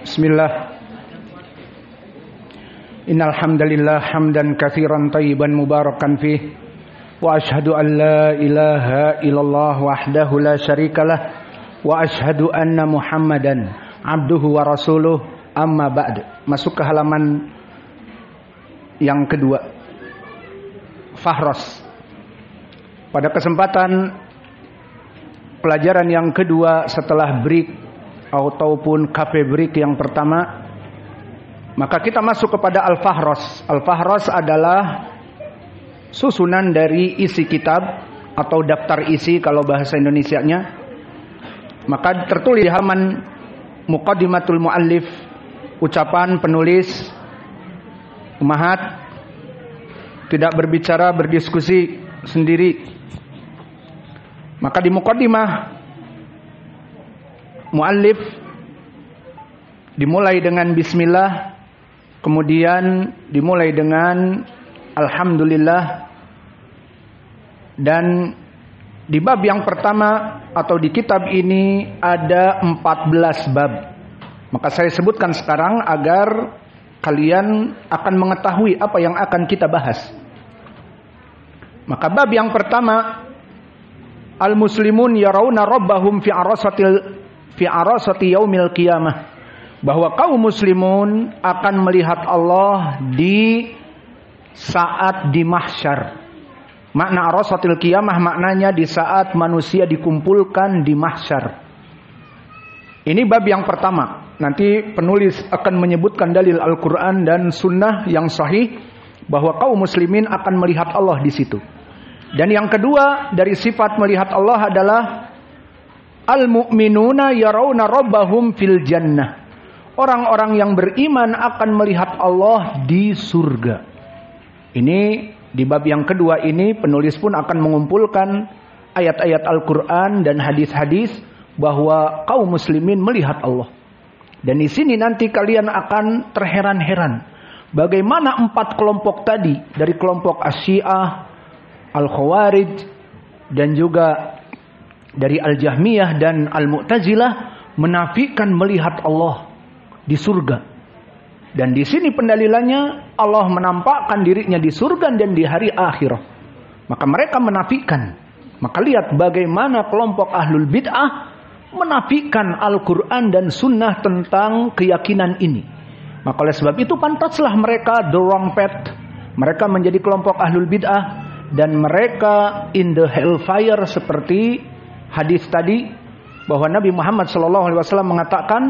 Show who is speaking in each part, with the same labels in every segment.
Speaker 1: Bismillah. Innal hamdalillah hamdan katsiran thayyiban mubarakan fih wa asyhadu an la ilaha illallah wahdahu la syarikalah wa asyhadu anna Muhammadan abduhu wa rasuluh amma ba'd. Masuk ke halaman yang kedua. Fahros. Pada kesempatan pelajaran yang kedua setelah break ataupun cafe break yang pertama, maka kita masuk kepada Al-Fahros. Al-Fahros adalah susunan dari isi kitab atau daftar isi kalau bahasa Indonesianya. Maka tertulis di halaman Muqaddimatul Muallif, ucapan penulis Umahat, tidak berbicara, berdiskusi sendiri. Maka di Muqaddimah Muallif dimulai dengan bismillah, kemudian dimulai dengan alhamdulillah, dan di bab yang pertama atau di kitab ini ada 14 bab. Maka saya sebutkan sekarang agar kalian akan mengetahui apa yang akan kita bahas. Maka bab yang pertama, al-muslimun yarawna rabbahum fi arasati yaumil qiyamah, bahwa kaum muslimun akan melihat Allah di saat di mahsyar. Makna arasatil qiyamah maknanya di saat manusia dikumpulkan di mahsyar. Ini bab yang pertama. Nanti penulis akan menyebutkan dalil Al-Quran dan Sunnah yang sahih bahwa kaum muslimin akan melihat Allah di situ. Dan yang kedua dari sifat melihat Allah adalah al-mu'minuna yarawna rabbahum fil jannah. Orang-orang yang beriman akan melihat Allah di surga. Ini di bab yang kedua ini penulis pun akan mengumpulkan ayat-ayat Al-Quran dan hadis-hadis bahwa kaum muslimin melihat Allah. Dan di sini nanti kalian akan terheran-heran bagaimana 4 kelompok tadi, dari kelompok Asy-Syiah, Al-Khawarij, dan juga dari Al-Jahmiyah dan Al-Mu'tazilah menafikan melihat Allah di surga. Dan di sini pendalilannya Allah menampakkan dirinya di surga dan di hari akhirah. Maka mereka menafikan. Maka lihat bagaimana kelompok ahlul bid'ah menafikan Al-Quran dan Sunnah tentang keyakinan ini. Maka oleh sebab itu pantaslah mereka the wrong path. Mereka menjadi kelompok ahlul bid'ah dan mereka in the hellfire, seperti hadis tadi bahwa Nabi Muhammad SAW mengatakan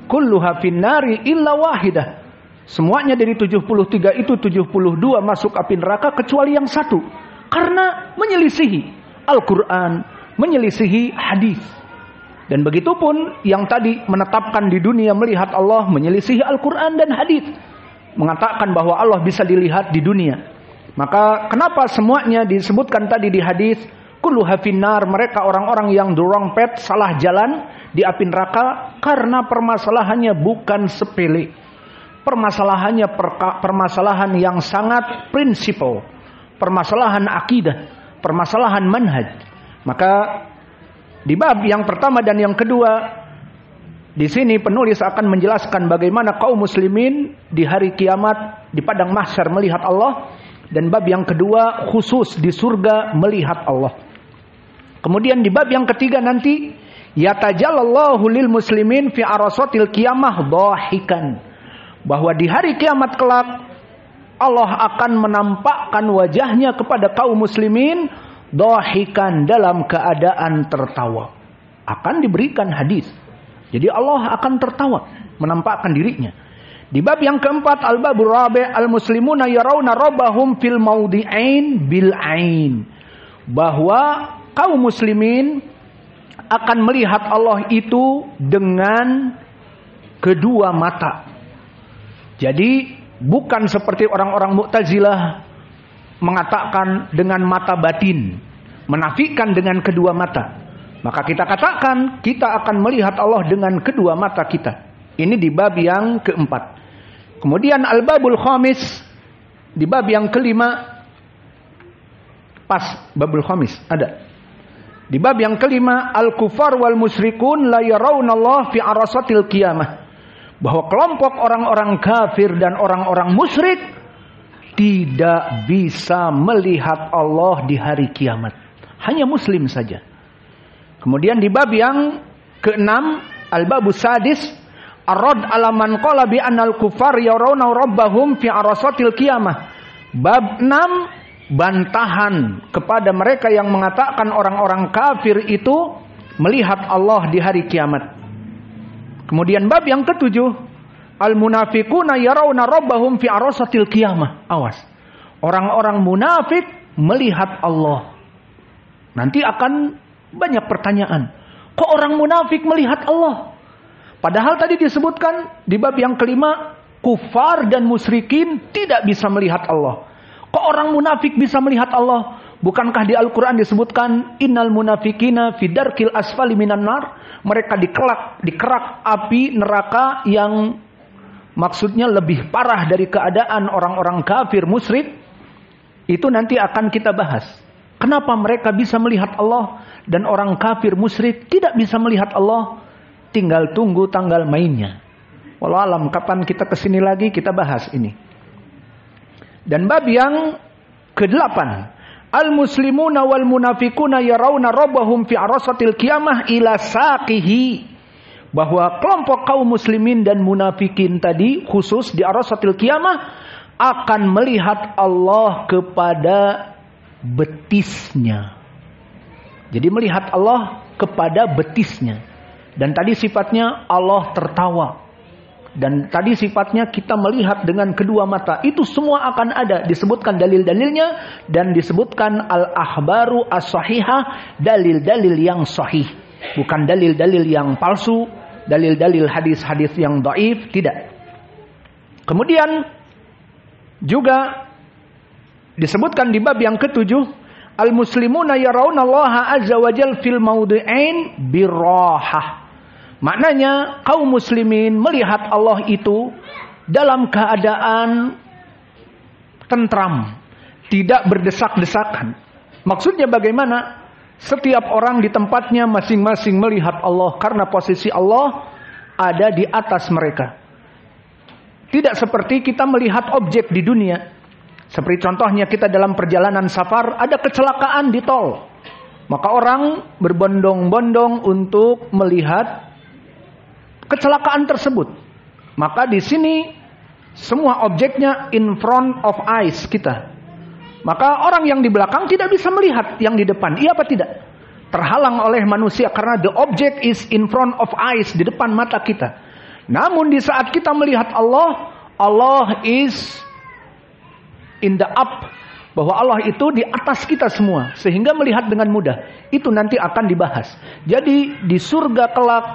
Speaker 1: kulluha finnari illa wahidah. Semuanya dari 73 itu 72 masuk api neraka kecuali yang satu, karena menyelisihi Al-Quran, menyelisihi hadis. Dan begitu pun yang tadi menetapkan di dunia melihat Allah, menyelisihi Al-Quran dan hadis, mengatakan bahwa Allah bisa dilihat di dunia. Maka kenapa semuanya disebutkan tadi di hadis kulluha finnar, mereka orang-orang yang the wrong path, salah jalan di api neraka? Karena permasalahannya bukan sepele. Permasalahannya permasalahan yang sangat prinsipal, permasalahan akidah, permasalahan manhaj. Maka di bab yang pertama dan yang kedua di sini penulis akan menjelaskan bagaimana kaum muslimin di hari kiamat di padang mahsyar melihat Allah, dan bab yang kedua khusus di surga melihat Allah. Kemudian di bab yang ketiga nanti yatajallallahu lil muslimin fi arasatil qiyamah dhahikan, bahwa di hari kiamat kelak Allah akan menampakkan wajahnya kepada kaum muslimin dhahikan, dalam keadaan tertawa. Akan diberikan hadis. Jadi Allah akan tertawa menampakkan dirinya. Di bab yang keempat al-babur rabi' al-muslimuna yarawna rabbahum fil mawdi'ain bil ain, bahwa kaum muslimin akan melihat Allah itu dengan kedua mata. Jadi bukan seperti orang-orang Mu'tazilah mengatakan dengan mata batin, menafikan dengan kedua mata. Maka kita katakan kita akan melihat Allah dengan kedua mata kita. Ini di bab yang keempat. Kemudian al-babul khamis, di bab yang kelima, pas babul khamis ada. Di bab yang kelima, al-kufar wal musyrikun la yarawna Allah fi arasatil qiyamah, bahwa kelompok orang-orang kafir dan orang-orang musyrik tidak bisa melihat Allah di hari kiamat. Hanya muslim saja. Kemudian di bab yang ke-6, al-babus sadis, ar-rad ala man qala bi annal kufar yarawna rabbahum fi arasatil qiyamah. Bab 6, bantahan kepada mereka yang mengatakan orang-orang kafir itu melihat Allah di hari kiamat. Kemudian bab yang ke-7, al-munafiquna yarawna rabbahum fi arasatil qiyamah. Awas. Orang-orang munafik melihat Allah. Nanti akan banyak pertanyaan. Kok orang munafik melihat Allah? Padahal tadi disebutkan di bab yang ke-5, kufar dan musyrikin tidak bisa melihat Allah. Kok orang munafik bisa melihat Allah? Bukankah di Al-Quran disebutkan innal munafikina fi darkil asfali minan nar? Mereka dikerak api neraka yang maksudnya lebih parah dari keadaan orang-orang kafir musyrik. Itu nanti akan kita bahas. Kenapa mereka bisa melihat Allah dan orang kafir musyrik tidak bisa melihat Allah? Tinggal tunggu tanggal mainnya. Walau alam kapan kita kesini lagi kita bahas ini. Dan bab yang ke-8, al-muslimuna wal munafiquna yarawna rabbahum fi arasatil qiyamah ila saqihi. Bahwa kelompok kaum muslimin dan munafikin tadi khusus di arasatil qiyamah akan melihat Allah kepada betisnya. Jadi melihat Allah kepada betisnya. Dan tadi sifatnya Allah tertawa. Dan tadi sifatnya kita melihat dengan kedua mata. Itu semua akan ada. Disebutkan dalil-dalilnya. Dan disebutkan al-ahbaru as-sahihah. Dalil-dalil yang sahih. Bukan dalil-dalil yang palsu. Dalil-dalil hadis-hadis yang dhaif. Tidak. Kemudian juga disebutkan di bab yang ke-7. Al-muslimuna yarawna Allah azza wa jal fil mawdi'ain birrahah. Maknanya kaum muslimin melihat Allah itu dalam keadaan tentram, tidak berdesak-desakan. Maksudnya bagaimana? Setiap orang di tempatnya masing-masing melihat Allah karena posisi Allah ada di atas mereka. Tidak seperti kita melihat objek di dunia. Seperti contohnya kita dalam perjalanan safar ada kecelakaan di tol. Maka orang berbondong-bondong untuk melihat kecelakaan tersebut. Maka di sini semua objeknya in front of eyes kita. Maka orang yang di belakang tidak bisa melihat yang di depan. Iya apa tidak? Terhalang oleh manusia karena the object is in front of eyes, di depan mata kita. Namun di saat kita melihat Allah, Allah is in the up, bahwa Allah itu di atas kita semua, sehingga melihat dengan mudah. Itu nanti akan dibahas. Jadi di surga kelak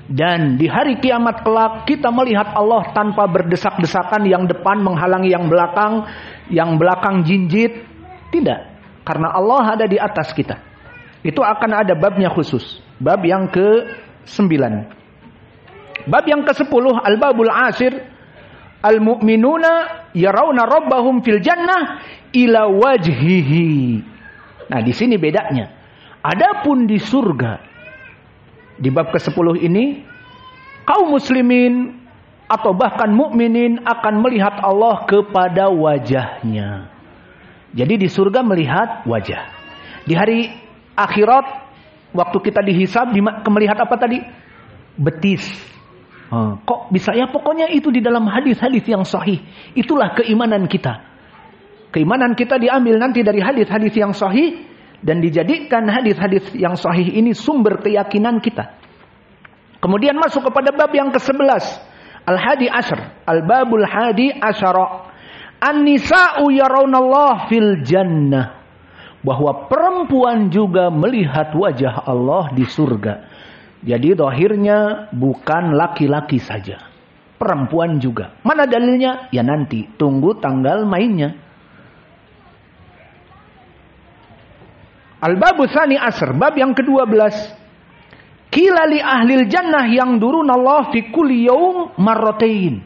Speaker 1: dan di hari kiamat kelak kita melihat Allah tanpa berdesak-desakan, yang depan menghalangi yang belakang jinjit. Tidak, karena Allah ada di atas kita. Itu akan ada babnya khusus. Bab yang ke-9. Bab yang ke-10, al-babul ashir, al-mu'minuna yarawna rabbahum fil jannah ila wajhihi. Nah, di sini bedanya. Adapun di surga, di bab ke-10 ini, kaum muslimin atau bahkan mukminin akan melihat Allah kepada wajahnya. Jadi di surga melihat wajah. Di hari akhirat, waktu kita dihisab, melihat apa tadi? Betis. Kok bisa? Ya pokoknya itu di dalam hadis-hadis yang sahih. Itulah keimanan kita. Keimanan kita diambil nanti dari hadis-hadis yang sahih. Dan dijadikan hadis-hadis yang sahih ini sumber keyakinan kita. Kemudian masuk kepada bab yang ke-11. Al-hadi asyar. Al-babul hadi asyara. An-nisa'u yarawnallah fil jannah. Bahwa perempuan juga melihat wajah Allah di surga. Jadi zahirnya bukan laki-laki saja. Perempuan juga. Mana dalilnya? Ya nanti. Tunggu tanggal mainnya. Al-babu tsani asr, bab yang ke-12. Qila li ahlil jannah yang durunallah fi kulli yaum marratain.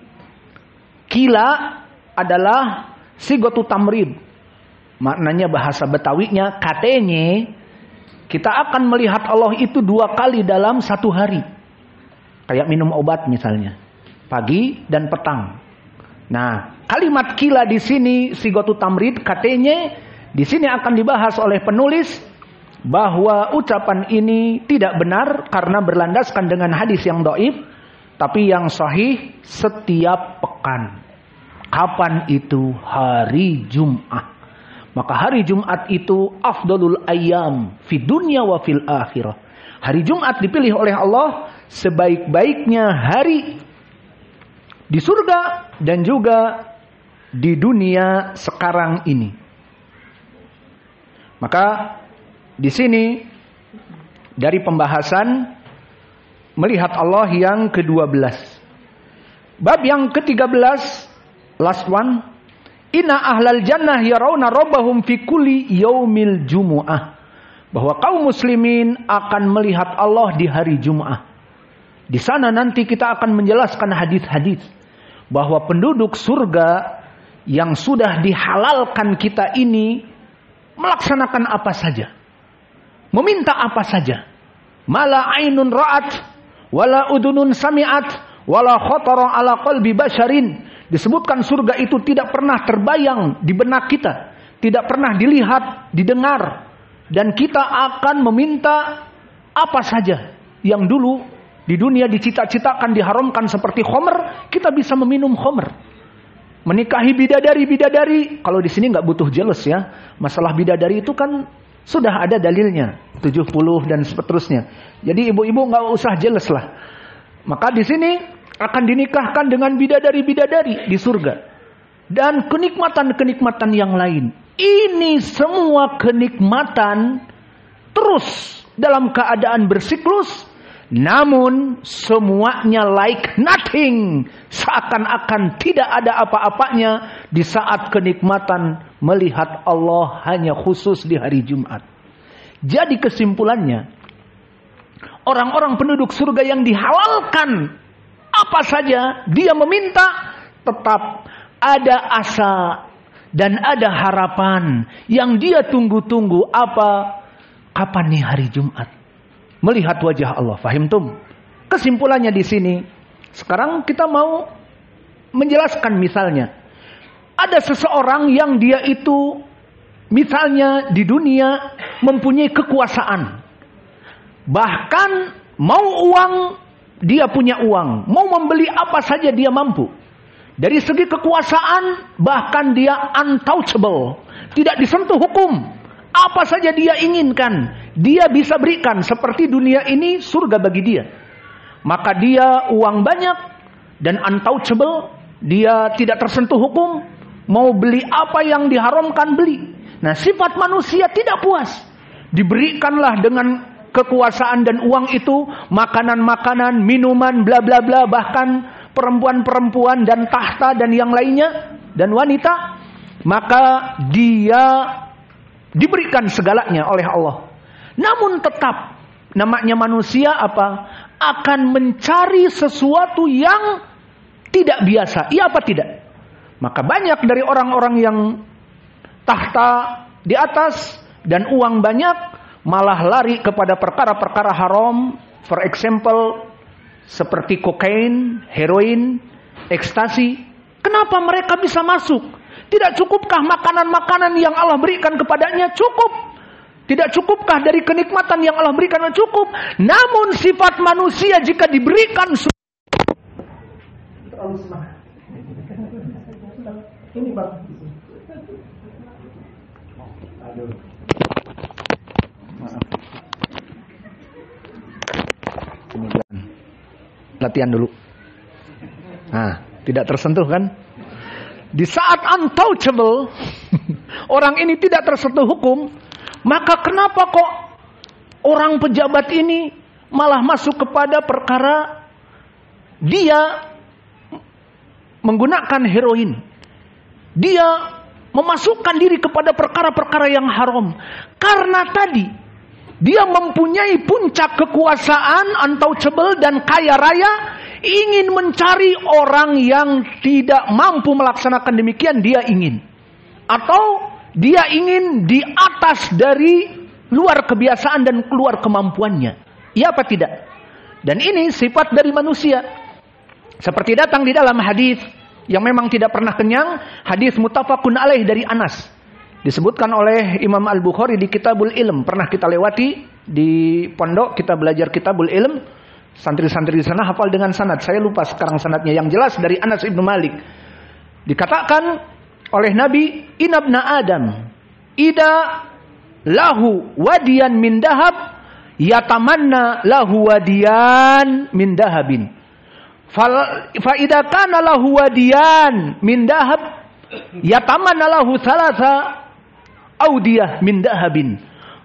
Speaker 1: Qila adalah sigatu tamrid. Maknanya bahasa Betawinya katanya kita akan melihat Allah itu 2 kali dalam 1 hari. Kayak minum obat misalnya. pagi dan petang. Nah, kalimat kila di sini sigatu tamrid katanya di sini akan dibahas oleh penulis bahwa ucapan ini tidak benar karena berlandaskan dengan hadis yang dhaif, tapi yang sahih setiap pekan. Kapan itu? Hari Jumat. Maka hari Jumat itu afdalul ayyam fi dunya wa fil akhirah. Hari Jumat dipilih oleh Allah sebaik-baiknya hari di surga dan juga di dunia sekarang ini. Maka di sini dari pembahasan melihat Allah yang ke-12. Bab yang ke-13, last one. Inna ahlal jannah yarawna rabbahum fi kulli yaumil jumu'ah. Bahwa kaum muslimin akan melihat Allah di hari Jumat. Di sana nanti kita akan menjelaskan hadis-hadis bahwa penduduk surga yang sudah dihalalkan kita ini melaksanakan apa saja, meminta apa saja. Mala ainun ra'at, wala udunun sami'at, wala khatara ala qalbi basharin. Disebutkan surga itu tidak pernah terbayang di benak kita, tidak pernah dilihat, didengar, dan kita akan meminta apa saja yang dulu di dunia dicita-citakan diharamkan seperti khomer, kita bisa meminum khomer. Menikahi bidadari-bidadari, kalau di sini nggak butuh jealous ya. Masalah bidadari itu kan sudah ada dalilnya, 70 dan seterusnya. Jadi ibu-ibu nggak usah jealous lah. Maka di sini akan dinikahkan dengan bidadari-bidadari di surga. Dan kenikmatan-kenikmatan yang lain. Ini semua kenikmatan terus dalam keadaan bersiklus. Namun semuanya like nothing. Seakan-akan tidak ada apa-apanya di saat kenikmatan melihat Allah hanya khusus di hari Jumat. Jadi kesimpulannya, orang-orang penduduk surga yang dihalalkan apa saja dia meminta, tetap ada asa dan ada harapan yang dia tunggu-tunggu. Apa? Kapan nih hari Jumat? Melihat wajah Allah. Fahimtum? Kesimpulannya di sini. Sekarang kita mau menjelaskan misalnya. Ada seseorang yang dia itu misalnya di dunia mempunyai kekuasaan. Bahkan mau uang, dia punya uang. Mau membeli apa saja dia mampu. Dari segi kekuasaan bahkan dia untouchable. Tidak disentuh hukum. Apa saja dia inginkan, dia bisa berikan. Seperti dunia ini surga bagi dia. Maka dia uang banyak dan untouchable. Dia tidak tersentuh hukum. Mau beli apa yang diharamkan beli. Nah, sifat manusia tidak puas. Diberikanlah dengan kekuasaan dan uang itu makanan-makanan, minuman, bla bla bla, bahkan perempuan-perempuan dan tahta dan yang lainnya dan wanita. Maka dia diberikan segalanya oleh Allah. Namun tetap namanya manusia apa? Akan mencari sesuatu yang tidak biasa. Iya apa tidak? Maka banyak dari orang-orang yang tahta di atas dan uang banyak malah lari kepada perkara-perkara haram. For example, seperti kokain, heroin, ekstasi. Kenapa mereka bisa masuk? Tidak cukupkah makanan-makanan yang Allah berikan kepadanya? Cukup. Tidak cukupkah dari kenikmatan yang Allah berikan? Cukup. Namun sifat manusia jika diberikan terlalu semangat. Ini Bang. Aduh. Maaf. Latihan dulu. Nah, tidak tersentuh kan? Di saat untouchable, orang ini tidak tersentuh hukum, maka kenapa kok orang pejabat ini malah masuk kepada perkara dia menggunakan heroin. Dia memasukkan diri kepada perkara-perkara yang haram. Karena tadi dia mempunyai puncak kekuasaan, untouchable dan kaya raya, ingin mencari orang yang tidak mampu melaksanakan demikian, dia ingin. Atau dia ingin di atas dari luar kebiasaan dan keluar kemampuannya. Iya apa tidak? Dan ini sifat dari manusia. Seperti datang di dalam hadis yang memang tidak pernah kenyang, hadis muttafaqun alaih dari Anas. Disebutkan oleh Imam Al-Bukhari di Kitabul Ilm. Pernah kita lewati di pondok, kita belajar Kitabul Ilm. Santri-santri di sana hafal dengan sanad. Saya lupa sekarang sanadnya. Yang jelas dari Anas ibn Malik. Dikatakan oleh Nabi, Inabna Adam, ida lahu wadiyan min dahab, yatamanna lahu wadiyan min dahabin. Fa idza kana lahu wadiyan min dahab, yatamanna lahu salasa audiyah min dahabin.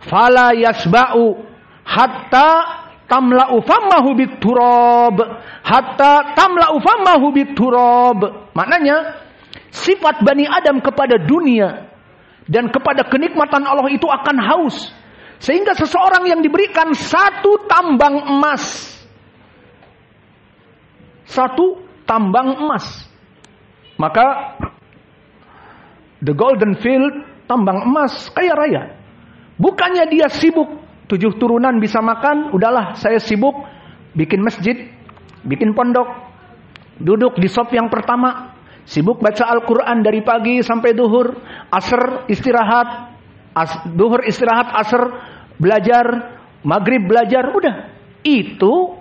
Speaker 1: Fala yasba'u hatta tamla'u fammahu biturab, hatta tamla'u fammahu biturab. Maknanya sifat Bani Adam kepada dunia dan kepada kenikmatan Allah itu akan haus. Sehingga seseorang yang diberikan satu tambang emas, maka the golden field, tambang emas, kaya raya. Bukannya dia sibuk 7 turunan bisa makan, udahlah saya sibuk bikin masjid, bikin pondok, duduk di shop yang pertama, sibuk baca Al-Quran dari pagi sampai duhur, asar istirahat, duhur istirahat, asar belajar, maghrib belajar, udah. Itu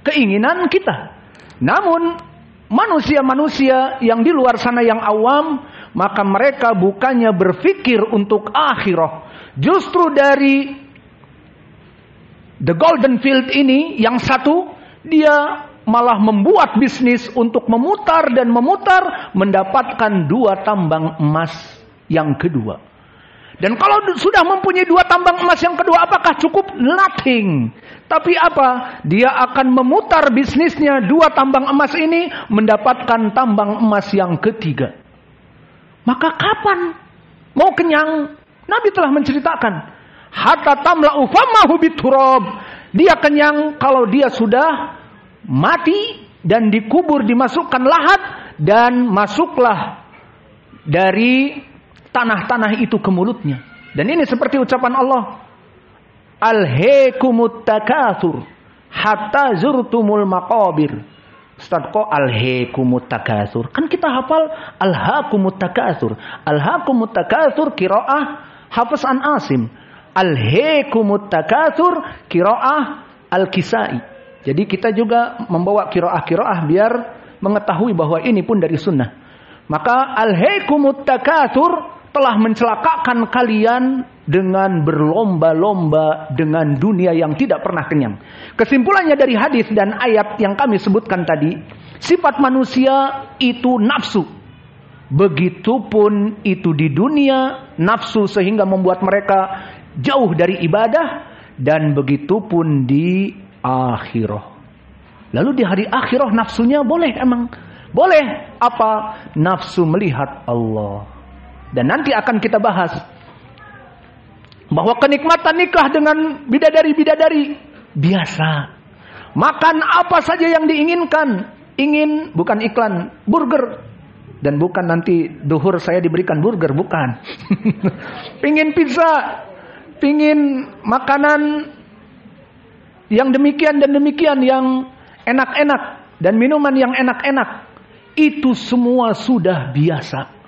Speaker 1: keinginan kita. Namun manusia-manusia yang di luar sana yang awam, maka mereka bukannya berpikir untuk akhirah. Justru dari the golden field ini, yang satu, dia malah membuat bisnis untuk memutar dan memutar, mendapatkan 2 tambang emas yang kedua. Dan kalau sudah mempunyai 2 tambang emas yang kedua, apakah cukup? Nothing. Tapi apa? Dia akan memutar bisnisnya 2 tambang emas ini, mendapatkan tambang emas yang ketiga. Maka kapan mau kenyang? Nabi telah menceritakan, hatta tamla'u fammahu biturab. Dia kenyang kalau dia sudah mati dan dikubur, dimasukkan lahat, dan masuklah dari tanah-tanah itu ke mulutnya. Dan ini seperti ucapan Allah, alhaakumut takatsur hatta zurtumul maqabir. Ustaz, kok alhaakumut takatsur? Kan kita hafal alhaakumut takatsur. Alhaakumut takatsur qiraah Hafiz an Asim. Alhaakumut takatsur qiraah Al-Kisai. Jadi kita juga membawa qiraah-qiraah biar mengetahui bahwa ini pun dari sunnah. Maka alhaakumut takatsur telah mencelakakan kalian dengan berlomba-lomba dengan dunia yang tidak pernah kenyang. Kesimpulannya dari hadis dan ayat yang kami sebutkan tadi, sifat manusia itu nafsu. Begitupun itu di dunia, nafsu sehingga membuat mereka jauh dari ibadah, dan begitupun di akhirah. Lalu di hari akhirah nafsunya boleh emang? Boleh. Apa? Nafsu melihat Allah. Dan nanti akan kita bahas bahwa kenikmatan nikah dengan bidadari-bidadari biasa. Makan apa saja yang diinginkan. Ingin, bukan iklan, burger. Dan bukan nanti duhur saya diberikan burger, bukan. Pingin pizza, pingin makanan yang demikian dan demikian, yang enak-enak, dan minuman yang enak-enak. Itu semua sudah biasa.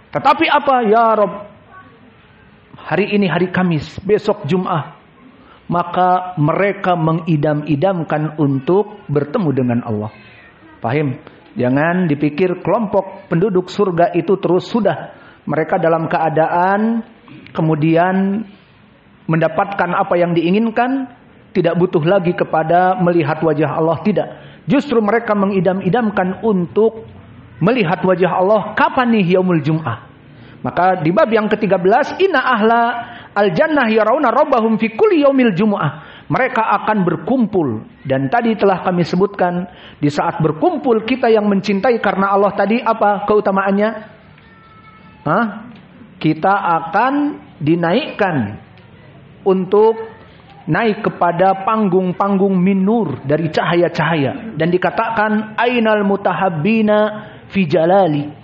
Speaker 1: Tetapi apa? Ya Rob, hari ini hari Kamis, besok Jum'ah. Maka mereka mengidam-idamkan untuk bertemu dengan Allah. Paham? Jangan dipikir kelompok penduduk surga itu terus sudah. Mereka dalam keadaan kemudian mendapatkan apa yang diinginkan, tidak butuh lagi kepada melihat wajah Allah, tidak. Justru mereka mengidam-idamkan untuk melihat wajah Allah. Kapan nih yaumul Jum'ah? Maka di bab yang ke-13, inna ahla al-jannah yarawna rabbahum fi kulli yaumil Jum'ah. Mereka akan berkumpul. Dan tadi telah kami sebutkan, di saat berkumpul kita yang mencintai karena Allah tadi, apa keutamaannya? Kita akan dinaikkan untuk naik kepada panggung-panggung min nur, dari cahaya-cahaya. Dan dikatakan, ainal mutahabbina fi jalali.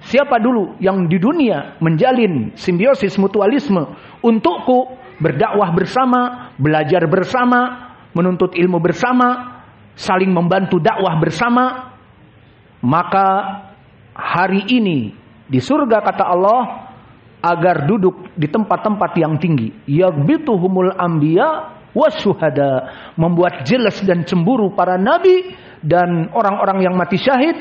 Speaker 1: Siapa dulu yang di dunia menjalin simbiosis mutualisme untukku, berdakwah bersama, belajar bersama, menuntut ilmu bersama, saling membantu dakwah bersama, maka hari ini di surga kata Allah agar duduk di tempat-tempat yang tinggi. Yaghbituhumul anbiya wasyuhada, membuat jelas dan cemburu para nabi dan orang-orang yang mati syahid,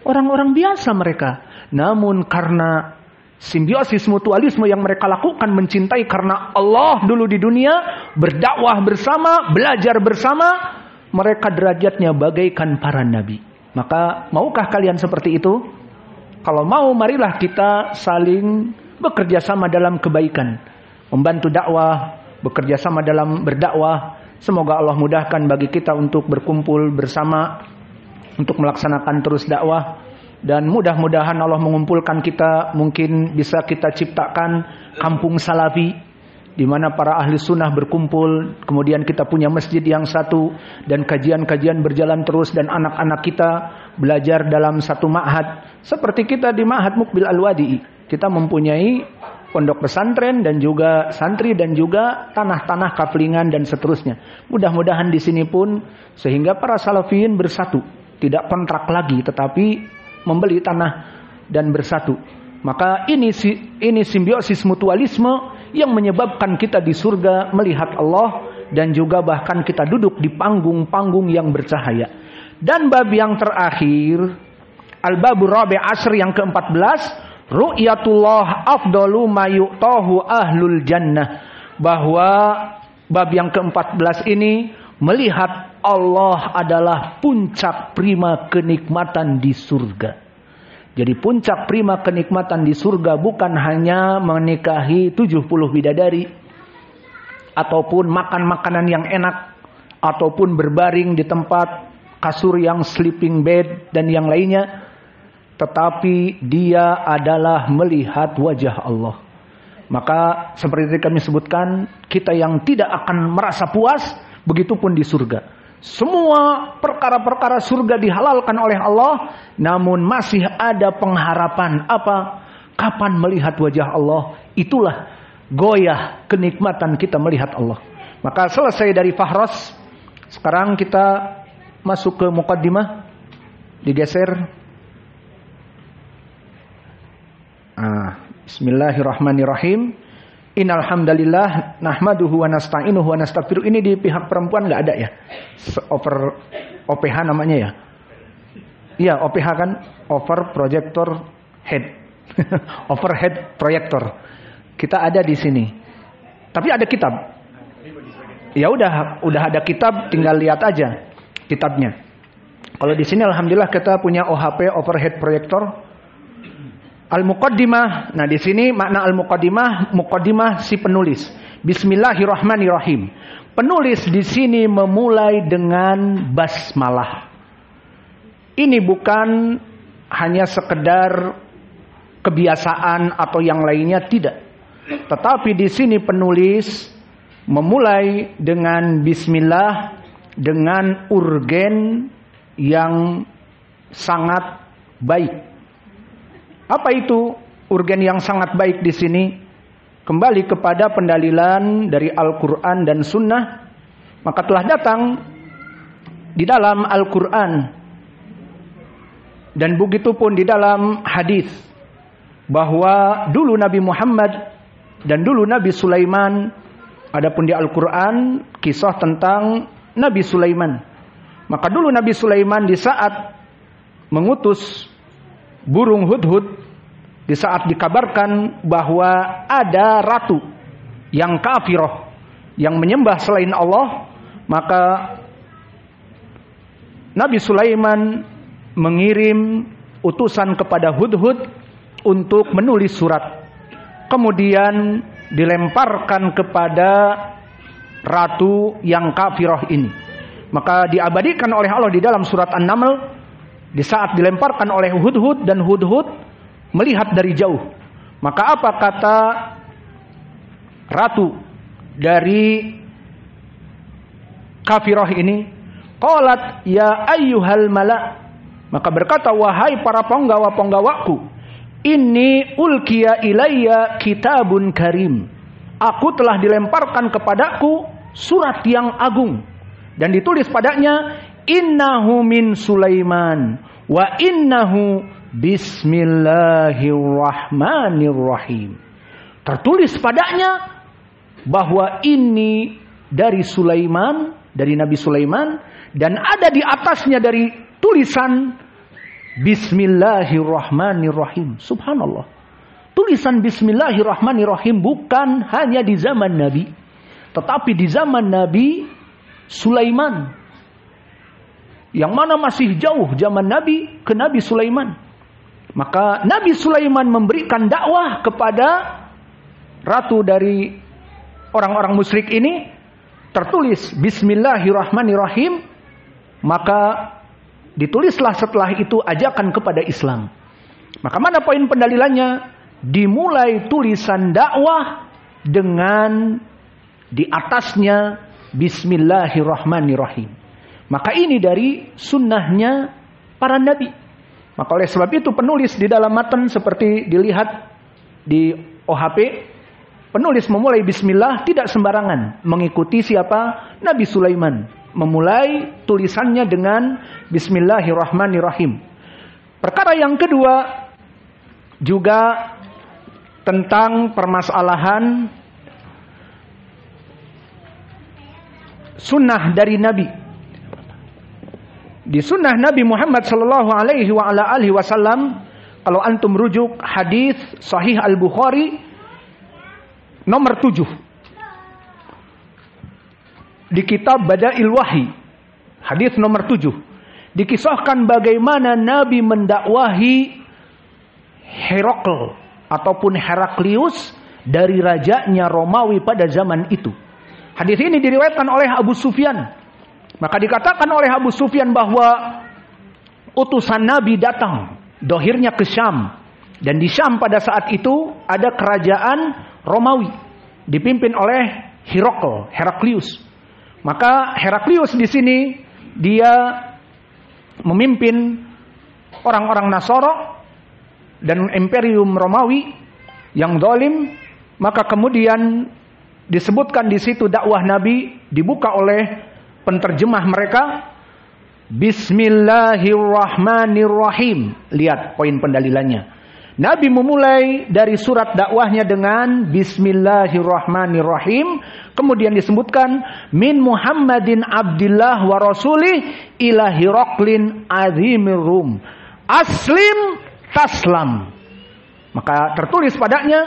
Speaker 1: orang-orang biasa mereka. Namun karena simbiosis mutualisme yang mereka lakukan, mencintai karena Allah dulu di dunia, berdakwah bersama, belajar bersama, mereka derajatnya bagaikan para nabi. Maka maukah kalian seperti itu? Kalau mau, marilah kita saling bekerja sama dalam kebaikan, membantu dakwah, bekerja sama dalam berdakwah. Semoga Allah mudahkan bagi kita untuk berkumpul bersama untuk melaksanakan terus dakwah. Dan mudah-mudahan Allah mengumpulkan kita, mungkin bisa kita ciptakan kampung salafi di mana para ahli sunnah berkumpul, kemudian kita punya masjid yang satu dan kajian-kajian berjalan terus, dan anak-anak kita belajar dalam satu ma'had seperti kita di Ma'had Muqbil Al-Wadi'i. Kita mempunyai pondok pesantren dan juga santri dan juga tanah-tanah kaflingan dan seterusnya. Mudah-mudahan di sini pun sehingga para salafiyin bersatu, tidak kontrak lagi tetapi membeli tanah dan bersatu. Maka ini simbiosis mutualisme yang menyebabkan kita di surga melihat Allah dan juga bahkan kita duduk di panggung-panggung yang bercahaya. Dan bab yang terakhir, al-babur rabi' asr yang ke-14, ru'yatullah afdalu ma yu'tahu ahlul jannah. Bahwa bab yang ke-14 ini melihat Allah adalah puncak prima kenikmatan di surga. Jadi puncak prima kenikmatan di surga bukan hanya menikahi 70 bidadari, ataupun makan makanan yang enak, ataupun berbaring di tempat kasur yang sleeping bed dan yang lainnya. Tetapi dia adalah melihat wajah Allah. Maka seperti kami sebutkan, kita yang tidak akan merasa puas, begitupun di surga. Semua perkara-perkara surga dihalalkan oleh Allah, namun masih ada pengharapan. Apa? Kapan melihat wajah Allah? Itulah goyah kenikmatan kita melihat Allah. Maka selesai dari fahros, sekarang kita masuk ke muqaddimah. Digeser. Bismillahirrahmanirrahim. Innal hamdalillah nahmaduhu wa nasta'inuhu wa nastaghfiruh. Ini di pihak perempuan enggak ada ya? OPH namanya ya? Iya, OPH kan, over projector head. Overhead projector. Kita ada di sini. Tapi ada kitab. Ya udah ada kitab, tinggal lihat aja kitabnya. Kalau di sini alhamdulillah kita punya OHP, overhead projector. Al-Muqaddimah. Nah, di sini makna Al-Muqaddimah, muqaddimah si penulis. Bismillahirrahmanirrahim. Penulis di sini memulai dengan basmalah. Ini bukan hanya sekedar kebiasaan atau yang lainnya, tidak. Tetapi di sini penulis memulai dengan bismillah, dengan urgen yang sangat baik. Apa itu urgen yang sangat baik di sini? Kembali kepada pendalilan dari Al-Quran dan Sunnah. Maka telah datang di dalam Al-Quran dan begitu pun di dalam hadis bahwa dulu Nabi Muhammad dan dulu Nabi Sulaiman. Adapun di Al-Quran kisah tentang Nabi Sulaiman. Maka dulu Nabi Sulaiman di saat mengutus burung hudhud, di saat dikabarkan bahwa ada ratu yang kafirah, yang menyembah selain Allah, maka Nabi Sulaiman mengirim utusan kepada hudhud untuk menulis surat. Kemudian dilemparkan kepada ratu yang kafirah ini. Maka diabadikan oleh Allah di dalam surat An-Naml. Di saat dilemparkan oleh hudhud dan hudhud melihat dari jauh. Maka apa kata ratu dari kafirah ini? Qalat ya ayyuhal mala'. Maka berkata, wahai para penggawa-penggawaku, inni ulkiya ilayya kitabun karim. Aku telah dilemparkan kepadaku surat yang agung. Dan ditulis padanya, innahu min Sulaiman wa innahu bismillahirrahmanirrahim. Tertulis padanya bahwa ini dari Sulaiman, dari Nabi Sulaiman, dan ada di atasnya dari tulisan Bismillahirrahmanirrahim. Subhanallah. Tulisan Bismillahirrahmanirrahim bukan hanya di zaman Nabi, tetapi di zaman Nabi Sulaiman, yang mana masih jauh zaman Nabi ke Nabi Sulaiman. Maka Nabi Sulaiman memberikan dakwah kepada ratu dari orang-orang musyrik ini, tertulis Bismillahirrahmanirrahim, maka ditulislah setelah itu ajakan kepada Islam. Maka mana poin pendalilannya? Dimulai tulisan dakwah dengan di atasnya Bismillahirrahmanirrahim. Maka ini dari sunnahnya para nabi. Maka oleh sebab itu penulis di dalam matan seperti dilihat di OHP, penulis memulai Bismillah tidak sembarangan, mengikuti siapa? Nabi Sulaiman. Memulai tulisannya dengan Bismillahirrahmanirrahim. Perkara yang kedua juga tentang permasalahan sunnah dari Nabi. Di sunnah Nabi Muhammad sallallahu alaihi wasallam, kalau antum rujuk hadis Sahih Al-Bukhari nomor 7 di kitab Badail Wahyi, hadis nomor 7, dikisahkan bagaimana Nabi mendakwahi Herakl ataupun Heraklius dari rajanya Romawi pada zaman itu. Hadis ini diriwayatkan oleh Abu Sufyan. Maka dikatakan oleh Abu Sufyan bahwa utusan Nabi datang dohirnya ke Syam, dan di Syam pada saat itu ada kerajaan Romawi dipimpin oleh Heraklius. Maka Heraklius di sini dia memimpin orang-orang Nasara dan imperium Romawi yang zalim. Maka kemudian disebutkan di situ dakwah Nabi dibuka oleh penterjemah mereka Bismillahirrahmanirrahim. Lihat poin pendalilannya. Nabi memulai dari surat dakwahnya dengan Bismillahirrahmanirrahim. Kemudian disebutkan min Muhammadin Abdillah wa Rasulih ila Hiraklin azimir Rum aslim taslam. Maka tertulis padanya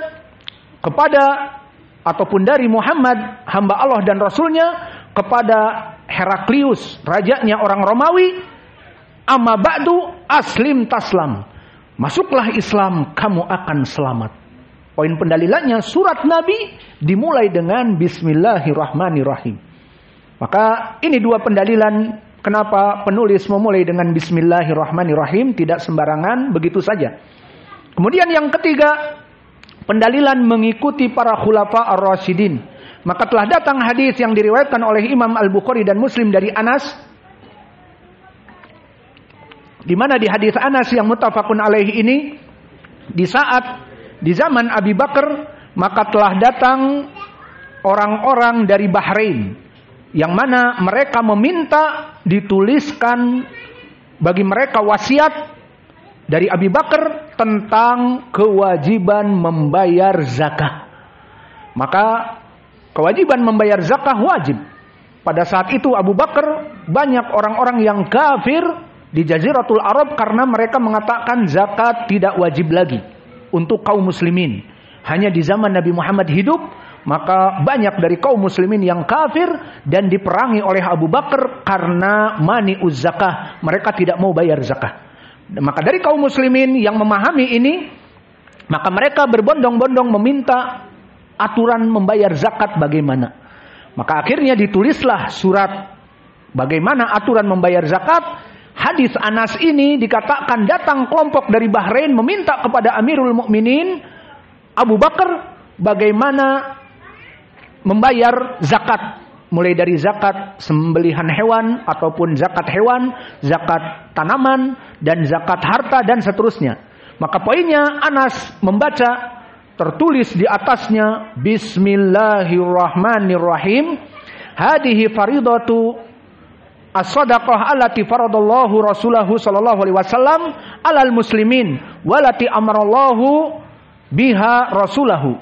Speaker 1: kepada ataupun dari Muhammad hamba Allah dan Rasulnya kepada Heraklius rajanya orang Romawi, amma ba'du aslim taslam, masuklah Islam kamu akan selamat. Poin pendalilannya surat Nabi dimulai dengan Bismillahirrahmanirrahim. Maka ini dua pendalilan kenapa penulis memulai dengan Bismillahirrahmanirrahim, tidak sembarangan begitu saja. Kemudian yang ketiga, pendalilan mengikuti para khulafa ar-rasyidin. Maka telah datang hadis yang diriwayatkan oleh Imam Al-Bukhari dan Muslim dari Anas, di mana di hadis Anas yang muttafaqun alaihi ini, di zaman Abi Bakar, maka telah datang orang-orang dari Bahrain, yang mana mereka meminta dituliskan bagi mereka wasiat dari Abi Bakar tentang kewajiban membayar zakah. Maka kewajiban membayar zakah wajib. Pada saat itu Abu Bakar, banyak orang-orang yang kafir di Jaziratul Arab karena mereka mengatakan zakat tidak wajib lagi untuk kaum muslimin. Hanya di zaman Nabi Muhammad hidup, maka banyak dari kaum muslimin yang kafir dan diperangi oleh Abu Bakar karena mani'uz zakah. Mereka tidak mau bayar zakah. Maka dari kaum muslimin yang memahami ini, maka mereka berbondong-bondong meminta aturan membayar zakat bagaimana. Maka akhirnya ditulislah surat bagaimana aturan membayar zakat. Hadis Anas ini dikatakan datang kelompok dari Bahrain meminta kepada Amirul Mukminin Abu Bakar bagaimana membayar zakat. Mulai dari zakat sembelihan hewan ataupun zakat hewan, zakat tanaman, dan zakat harta dan seterusnya. Maka poinnya Anas membaca tertulis di atasnya Bismillahirrahmanirrahim. Hadihi faridatu as-shadaqah allati faradallahu rasulahu sallallahu alaihi wasallam alal muslimin walati amarallahu biha rasulahu.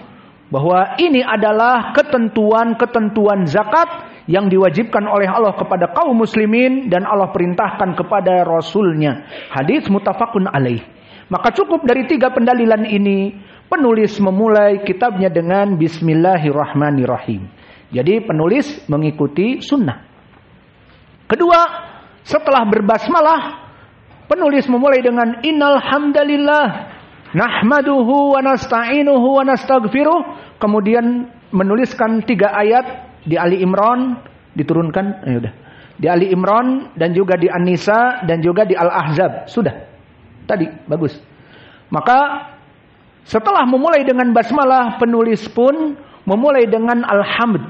Speaker 1: Bahwa ini adalah ketentuan-ketentuan zakat yang diwajibkan oleh Allah kepada kaum muslimin dan Allah perintahkan kepada Rasulnya. Hadis muttafaqun alaih. Maka cukup dari 3 pendalilan ini, penulis memulai kitabnya dengan Bismillahirrahmanirrahim. Jadi penulis mengikuti sunnah. Kedua, setelah berbasmalah, penulis memulai dengan Innal hamdalillah nahmaduhu wa nasta'inuhu wa nastaghfiruh. Kemudian menuliskan 3 ayat di Ali Imran, diturunkan, di Ali Imran dan juga di An-Nisa dan juga di Al-Ahzab. Sudah. Tadi bagus. Maka setelah memulai dengan basmalah, penulis pun memulai dengan alhamd.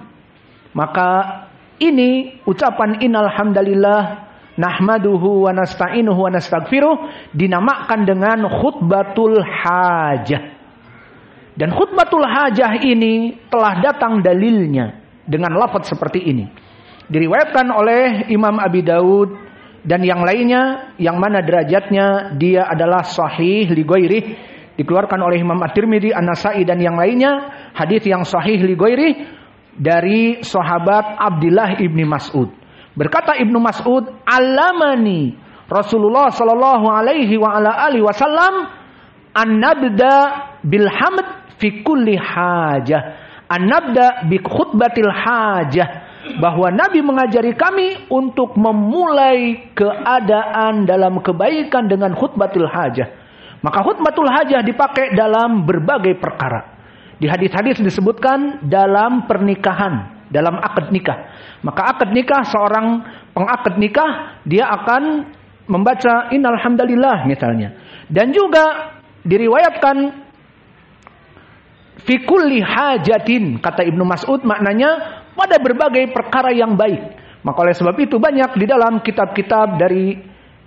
Speaker 1: Maka ini ucapan innal hamdalillah nahmaduhu wa nasta'inuhu wa nastaghfiruh dinamakan dengan khutbatul hajah. Dan khutbatul hajah ini telah datang dalilnya dengan lafaz seperti ini. Diriwayatkan oleh Imam Abi Daud dan yang lainnya, yang mana derajatnya dia adalah sahih li ghairih, dikeluarkan oleh Imam At-Tirmidzi, An-Nasa'i dan yang lainnya, hadis yang sahih li ghairih dari sahabat Abdullah ibni Mas'ud. Berkata Ibnu Mas'ud, "Allamani Rasulullah sallallahu alaihi wa ala alihi wasallam an nabda bil hamd fi kulli hajah." An nabda bi khutbatil hajah. Bahwa Nabi mengajari kami untuk memulai keadaan dalam kebaikan dengan khutbatul hajah. Maka khutbatul hajah dipakai dalam berbagai perkara. Di hadis-hadis disebutkan dalam pernikahan, dalam akad nikah. Maka akad nikah, seorang pengakad nikah, dia akan membaca innal hamdalillah misalnya. Dan juga diriwayatkan fi kulli hajatin, kata Ibnu Mas'ud, maknanya pada berbagai perkara yang baik. Maka oleh sebab itu banyak di dalam kitab-kitab dari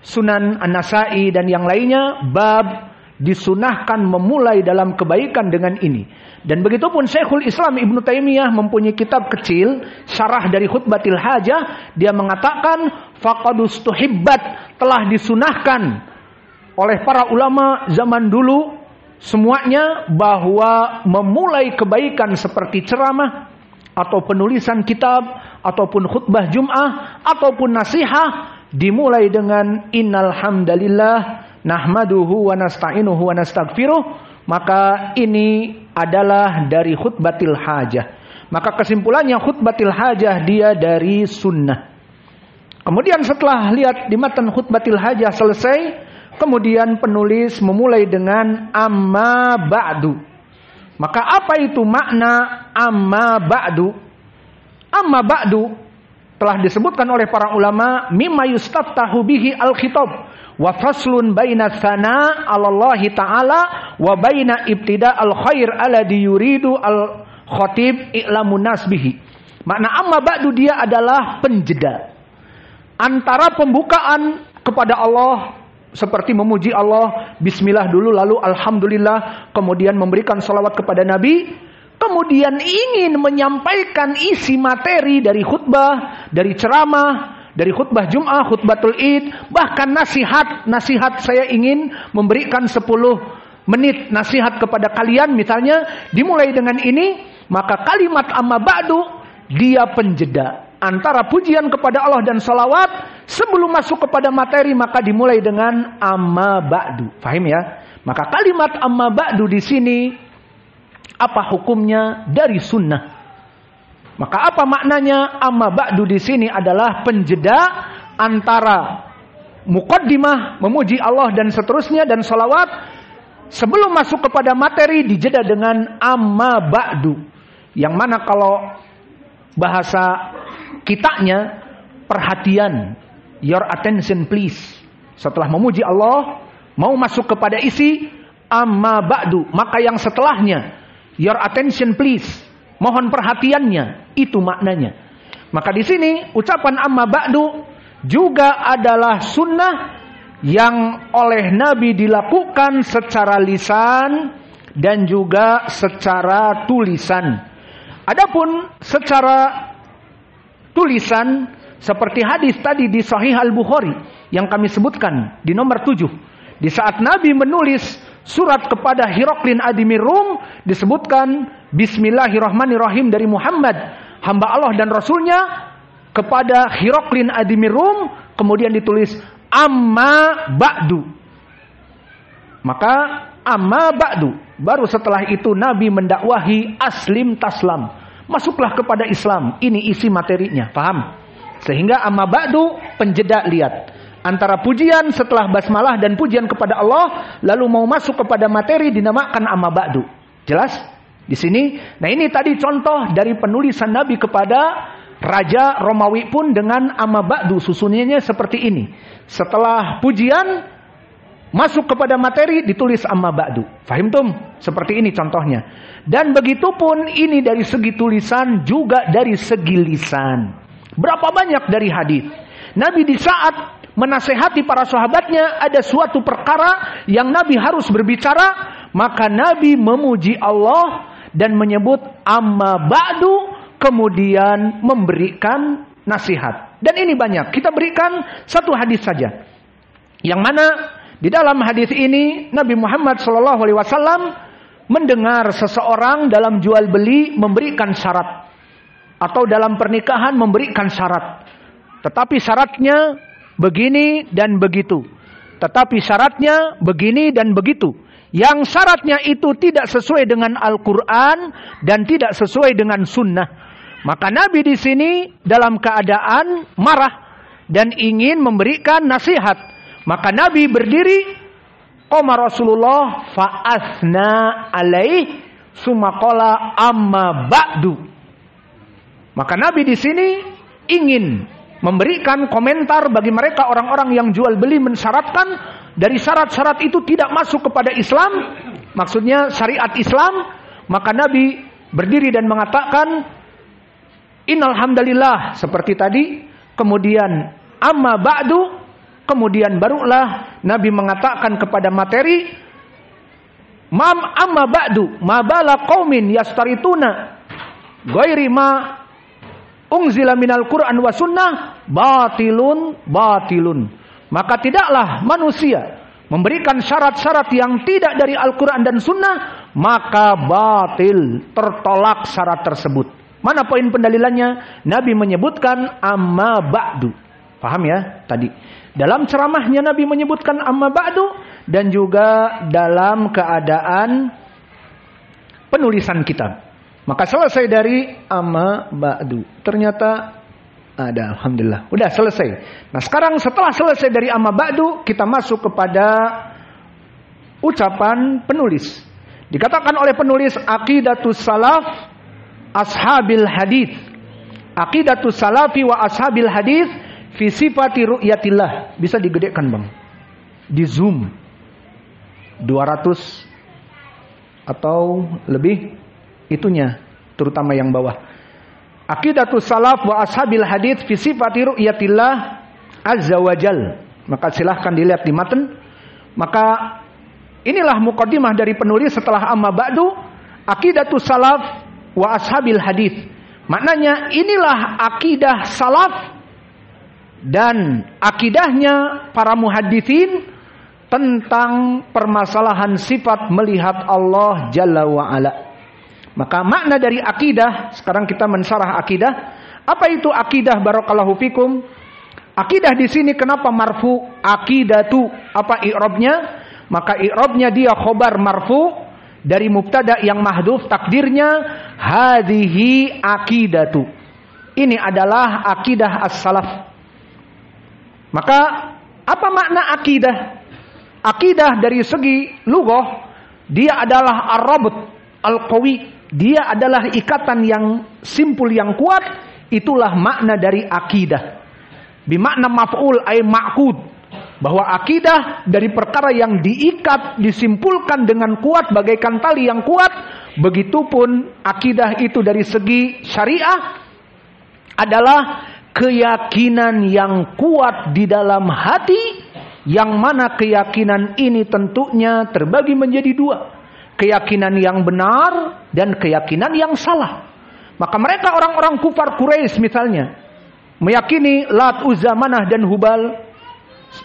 Speaker 1: Sunan An-Nasa'i dan yang lainnya bab disunahkan memulai dalam kebaikan dengan ini. Dan begitu pun Syekhul Islam Ibnu Taimiyah mempunyai kitab kecil syarah dari khutbatil hajah. Dia mengatakan faqadustuhibbat, telah disunahkan oleh para ulama zaman dulu semuanya bahwa memulai kebaikan seperti ceramah atau penulisan kitab ataupun khutbah Jum'ah ataupun nasihat dimulai dengan innal hamdalillah nahmaduhu wa nasta'inuhu wa nastaghfiruh. Maka ini adalah dari khutbatil hajah. Maka kesimpulannya khutbatil hajah dia dari sunnah. Kemudian setelah lihat di matan khutbatil hajah selesai, kemudian penulis memulai dengan amma ba'du. Maka apa itu makna amma ba'du? Amma ba'du telah disebutkan oleh para ulama mimma yustaftahu bihi al-khitab wa faslun baina tsana 'ala Allah ta'ala wa baina ibtida al-khair alladhi yuridu al-khatib i'lamun nas bihi. Makna amma ba'du dia adalah penjeda antara pembukaan kepada Allah seperti memuji Allah, bismillah dulu, lalu alhamdulillah, kemudian memberikan salawat kepada Nabi, kemudian ingin menyampaikan isi materi dari khutbah, dari ceramah, dari khutbah Jum'ah, khutbatul Id, bahkan nasihat saya ingin memberikan 10 menit nasihat kepada kalian misalnya, dimulai dengan ini, maka kalimat amma ba'du dia penjeda antara pujian kepada Allah dan salawat. Sebelum masuk kepada materi maka dimulai dengan amma ba'du. Fahim ya? Maka kalimat amma ba'du di sini apa hukumnya? Dari sunnah. Maka apa maknanya? Amma ba'du di sini adalah penjeda antara muqaddimah memuji Allah dan seterusnya dan salawat. Sebelum masuk kepada materi dijeda dengan amma ba'du. Yang mana kalau bahasa kitanya perhatian, your attention please. Setelah memuji Allah, mau masuk kepada isi amma ba'du, maka yang setelahnya your attention please, mohon perhatiannya, itu maknanya. Maka di sini ucapan amma ba'du juga adalah sunnah yang oleh Nabi dilakukan secara lisan dan juga secara tulisan. Adapun secara tulisan Seperti hadis tadi di Sahih Al-Bukhari yang kami sebutkan di nomor 7. Di saat Nabi menulis surat kepada Hiroklin Adimir Rum, disebutkan Bismillahirrahmanirrahim dari Muhammad, hamba Allah dan Rasulnya, kepada Hiroklin Adimir Rum, kemudian ditulis amma ba'du. Maka amma ba'du, baru setelah itu Nabi mendakwahi aslim taslam, masuklah kepada Islam. Ini isi materinya, paham? Sehingga amma ba'du penjeda, lihat antara pujian setelah basmalah dan pujian kepada Allah, lalu mau masuk kepada materi dinamakan amma ba'du. Jelas di sini? Nah, ini tadi contoh dari penulisan Nabi kepada Raja Romawi pun dengan amma ba'du, susunannya seperti ini. Setelah pujian masuk kepada materi ditulis amma ba'du. Fahimtum? Seperti ini contohnya. Dan begitu pun ini dari segi tulisan juga dari segi lisan. Berapa banyak dari hadis Nabi di saat menasehati para sahabatnya, ada suatu perkara yang Nabi harus berbicara, maka Nabi memuji Allah dan menyebut amma ba'du, kemudian memberikan nasihat. Dan ini banyak. Kita berikan satu hadis saja, yang mana di dalam hadis ini Nabi Muhammad SAW mendengar seseorang dalam jual beli memberikan syarat, atau dalam pernikahan memberikan syarat. Tetapi syaratnya begini dan begitu. Tetapi syaratnya begini dan begitu. Yang syaratnya itu tidak sesuai dengan Al-Quran dan tidak sesuai dengan Sunnah. Maka Nabi di sini dalam keadaan marah dan ingin memberikan nasihat. Maka Nabi berdiri, qoma Rasulullah fa'athna alaih summa qala amma ba'du. Maka Nabi di sini ingin memberikan komentar bagi mereka orang-orang yang jual beli mensyaratkan dari syarat-syarat itu tidak masuk kepada Islam, maksudnya syariat Islam. Maka Nabi berdiri dan mengatakan innal hamdalillah seperti tadi, kemudian amma ba'du, kemudian barulah Nabi mengatakan kepada materi amma ba'du ma bala qaumin yastarituna ghairi ma unzila minal Qur'an wa sunnah batilun. Maka tidaklah manusia memberikan syarat-syarat yang tidak dari Al-Quran dan sunnah, maka batil, tertolak syarat tersebut. Mana poin pendalilannya? Nabi menyebutkan amma ba'du. Paham ya tadi? Dalam ceramahnya Nabi menyebutkan amma ba'du, dan juga dalam keadaan penulisan kitab. Maka selesai dari amma ba'du. Ternyata ada, alhamdulillah. Udah selesai. Nah sekarang setelah selesai dari amma ba'du, kita masuk kepada ucapan penulis. Dikatakan oleh penulis aqidatus salaf ashabil hadith. Aqidatus salafi wa ashabil hadith fi sifati ru'yatillah. Bisa digedekan bang, di zoom 200 atau lebih itunya, terutama yang bawah. Aqidatus salaf wa ashabil hadits fi sifati ru'yatillah azza wajal. Maka silahkan dilihat di matan. Maka inilah muqaddimah dari penulis setelah amma ba'du. Aqidatus salaf wa ashabil hadits. Maknanya inilah akidah salaf dan akidahnya para muhadditsin tentang permasalahan sifat melihat Allah Jalla wa Ala. Maka makna dari akidah, sekarang kita mensyarah akidah. Apa itu akidah barakallahu fikum? Akidah di sini kenapa marfu? Akidatu, apa i'rabnya? Maka i'rabnya dia khobar marfu dari mubtada yang mahdhuf, takdirnya hadhihi akidatu. Ini adalah akidah as-salaf. Maka apa makna akidah? Akidah dari segi lughah dia adalah ar-rabt al-qawi. Dia adalah ikatan yang simpul, yang kuat. Itulah makna dari akidah. Bimakna maf'ul ay ma'qud. Bahwa akidah dari perkara yang diikat, disimpulkan dengan kuat bagaikan tali yang kuat. Begitupun akidah itu dari segi syariah adalah keyakinan yang kuat di dalam hati, yang mana keyakinan ini tentunya terbagi menjadi dua. Keyakinan yang benar dan keyakinan yang salah. Maka mereka orang-orang kufar Quraisy misalnya meyakini Lat, Uzza, Manah dan Hubal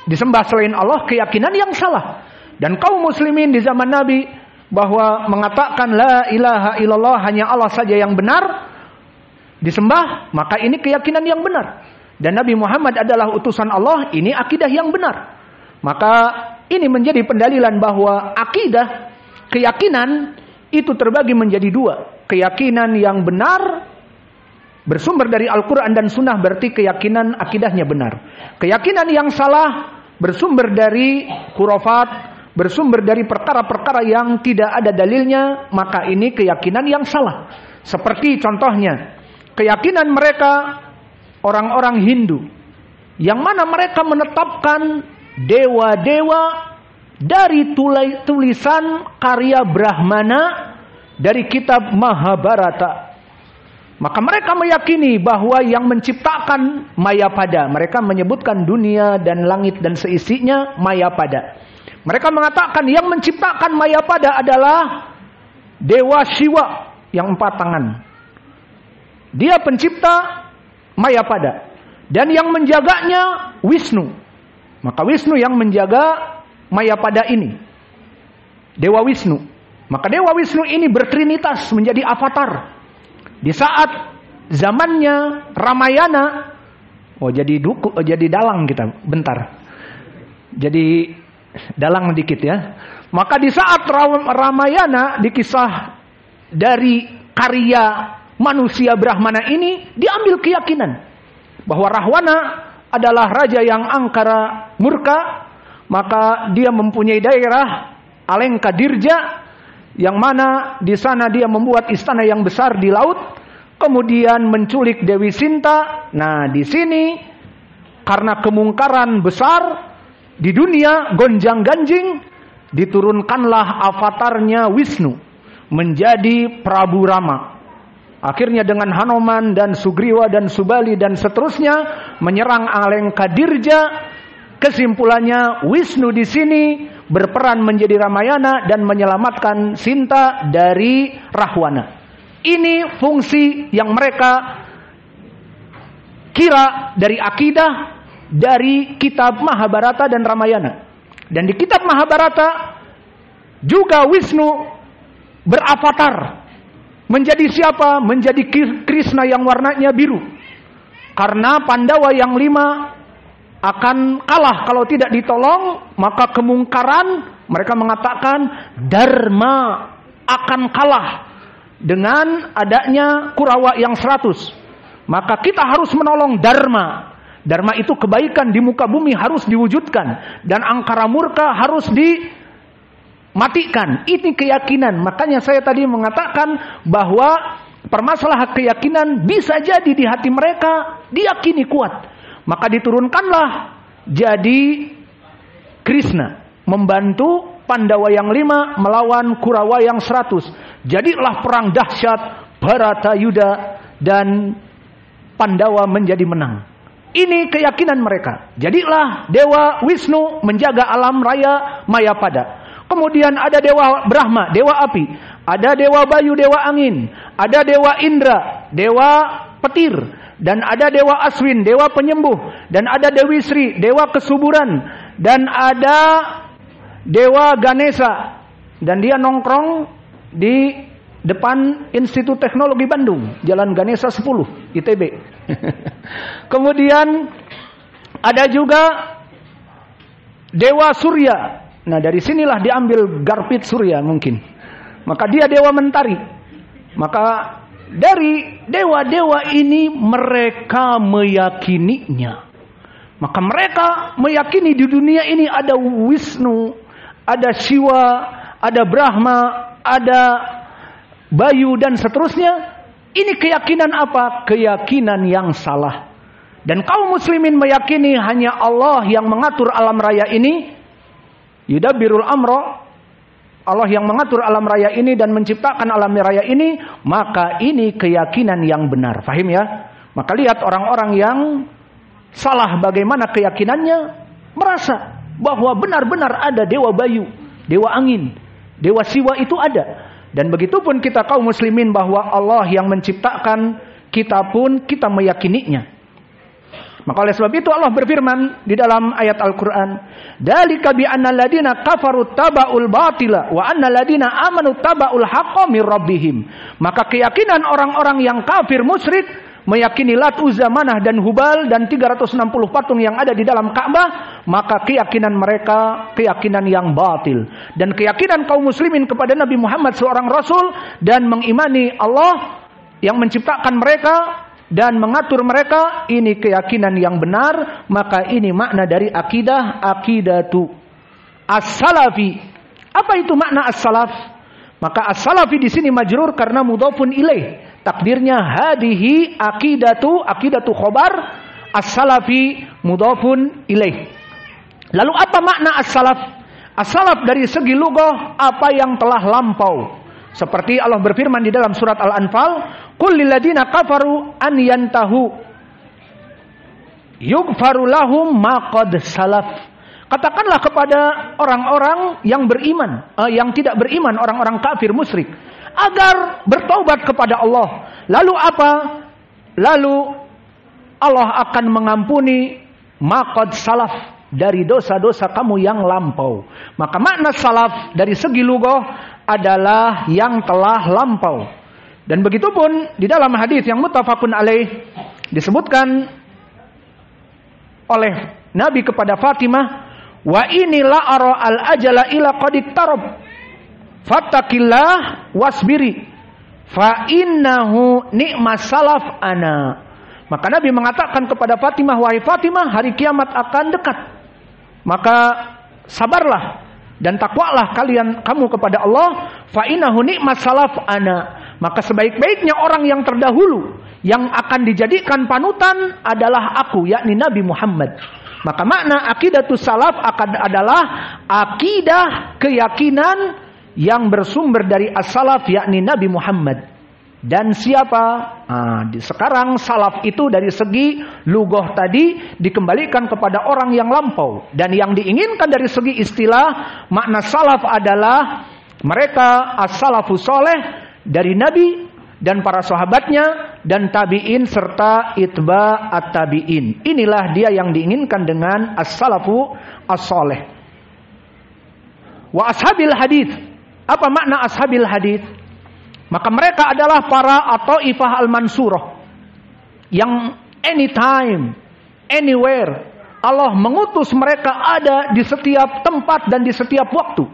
Speaker 1: disembah selain Allah, keyakinan yang salah. Dan kaum muslimin di zaman Nabi bahwa mengatakan la ilaha illallah, hanya Allah saja yang benar disembah, maka ini keyakinan yang benar. Dan Nabi Muhammad adalah utusan Allah, ini akidah yang benar. Maka ini menjadi pendalilan bahwa akidah, keyakinan itu terbagi menjadi dua. Keyakinan yang benar bersumber dari Al-Quran dan Sunnah, berarti keyakinan akidahnya benar. Keyakinan yang salah bersumber dari khurafat, bersumber dari perkara-perkara yang tidak ada dalilnya, maka ini keyakinan yang salah. Seperti contohnya, keyakinan mereka orang-orang Hindu, yang mana mereka menetapkan dewa-dewa dari tulisan karya Brahmana dari kitab Mahabharata. Maka mereka meyakini bahwa yang menciptakan Mayapada, mereka menyebutkan dunia dan langit dan seisinya Mayapada. Mereka mengatakan yang menciptakan Mayapada adalah Dewa Shiva yang 4 tangan. Dia pencipta Mayapada. Dan yang menjaganya Wisnu. Maka Wisnu yang menjaga Mayapada ini, Dewa Wisnu. Maka Dewa Wisnu ini bertrinitas, menjadi avatar. Di saat zamannya Ramayana, jadi dalang kita, bentar. Jadi dalang dikit ya. Maka di saat Ramayana, di kisah dari karya manusia Brahmana ini, diambil keyakinan bahwa Rahwana adalah raja yang angkara murka. Maka dia mempunyai daerah Alengka Dirja, yang mana di sana dia membuat istana yang besar di laut, kemudian menculik Dewi Sinta. Nah, di sini karena kemungkaran besar di dunia, gonjang-ganjing, diturunkanlah avatarnya Wisnu menjadi Prabu Rama. Akhirnya dengan Hanuman dan Sugriwa dan Subali dan seterusnya menyerang Alengka Dirja. Kesimpulannya, Wisnu di sini berperan menjadi Ramayana dan menyelamatkan Sinta dari Rahwana. Ini fungsi yang mereka kira dari akidah dari kitab Mahabharata dan Ramayana. Dan di kitab Mahabharata juga Wisnu beravatar. Menjadi siapa? Menjadi Krishna yang warnanya biru. Karena Pandawa yang 5 akan kalah kalau tidak ditolong, maka kemungkaran, mereka mengatakan Dharma akan kalah dengan adanya Kurawa yang 100. Maka kita harus menolong Dharma. Dharma itu kebaikan di muka bumi harus diwujudkan, dan angkara murka harus dimatikan. Ini keyakinan. Makanya saya tadi mengatakan bahwa permasalahan keyakinan bisa jadi di hati mereka diyakini kuat. Maka diturunkanlah jadi Krishna membantu Pandawa yang 5 melawan Kurawa yang 100. Jadilah perang dahsyat, Bharatayuda dan Pandawa menjadi menang. Ini keyakinan mereka. Jadilah Dewa Wisnu menjaga alam raya Mayapada. Kemudian ada Dewa Brahma, Dewa Api. Ada Dewa Bayu, Dewa Angin. Ada Dewa Indra, Dewa Petir. Dan ada Dewa Aswin, Dewa Penyembuh. Dan ada Dewi Sri, Dewa Kesuburan. Dan ada Dewa Ganesha. Dan dia nongkrong di depan Institut Teknologi Bandung, Jalan Ganesha 10, ITB. Kemudian ada juga Dewa Surya. Nah, dari sinilah diambil Garpit Surya mungkin. Maka dia Dewa Mentari. Maka dari dewa-dewa ini mereka meyakininya. Maka mereka meyakini di dunia ini ada Wisnu, ada Shiva, ada Brahma, ada Bayu dan seterusnya. Ini keyakinan apa? Keyakinan yang salah. Dan kaum muslimin meyakini hanya Allah yang mengatur alam raya ini. Yudabbirul amra. Allah yang mengatur alam raya ini dan menciptakan alam raya ini, maka ini keyakinan yang benar. Fahim ya? Maka lihat orang-orang yang salah bagaimana keyakinannya, merasa bahwa benar-benar ada Dewa Bayu, Dewa Angin, Dewa Siwa itu ada. Dan begitu pun kita kaum muslimin bahwa Allah yang menciptakan kita pun kita meyakininya. Maka oleh sebab itu Allah berfirman di dalam ayat Al-Quran, "Dzalika bi annal ladzina kafaru taba'ul batila wa annal ladzina amanu taba'ul haqqa mir rabbihim." Maka keyakinan orang-orang yang kafir musyrik meyakini Lat, Uzza, Manah dan Hubal dan 360 patung yang ada di dalam Ka'bah, maka keyakinan mereka keyakinan yang batil. Dan keyakinan kaum muslimin kepada Nabi Muhammad seorang rasul dan mengimani Allah yang menciptakan mereka dan mengatur mereka, ini keyakinan yang benar. Maka ini makna dari akidah, akidatu as-salafi. Apa itu makna as-salaf? Maka as-salafi di sini majrur karena mudhafun ilaih. Takdirnya hadihi akidatu khobar, as-salafi mudhafun ilaih. Lalu apa makna as-salaf? As-salaf dari segi lughah apa yang telah lampau. Seperti Allah berfirman di dalam surat Al-Anfal, "Qul lil ladzina kafaru an yantahu yughfaru lahum ma qad salaf." Katakanlah kepada orang-orang yang beriman, yang tidak beriman, orang-orang kafir musyrik, agar bertaubat kepada Allah. Lalu apa? Lalu Allah akan mengampuni ma qad salaf, dari dosa-dosa kamu yang lampau. Maka makna salaf dari segi lughah adalah yang telah lampau. Dan begitupun di dalam hadis yang muttafaqun alaih disebutkan oleh Nabi kepada Fatimah, "Wa inilah ara al-ajala ila qad iktarab. Fattaqillah wasbiri. Fa innahu ni'mas salaf ana." Maka Nabi mengatakan kepada Fatimah, "Wahai Fatimah, hari kiamat akan dekat. Maka sabarlah dan takwalah kamu kepada Allah. Fa innahu ni'mas salaf ana." Maka sebaik-baiknya orang yang terdahulu yang akan dijadikan panutan adalah aku, yakni Nabi Muhammad. Maka makna akidatus salaf adalah akidah keyakinan yang bersumber dari as-salaf, yakni Nabi Muhammad. Dan siapa? Sekarang salaf itu dari segi lughah tadi dikembalikan kepada orang yang lampau. Dan yang diinginkan dari segi istilah, makna salaf adalah mereka as-salafus soleh dari Nabi dan para sahabatnya dan tabi'in serta itba at-tabi'in. Inilah dia yang diinginkan dengan as-salafu as-soleh. Wa ashabil hadith. Apa makna ashabil hadith? Maka mereka adalah para at-taifah al-mansurah yang anytime, anywhere Allah mengutus mereka ada di setiap tempat dan di setiap waktu.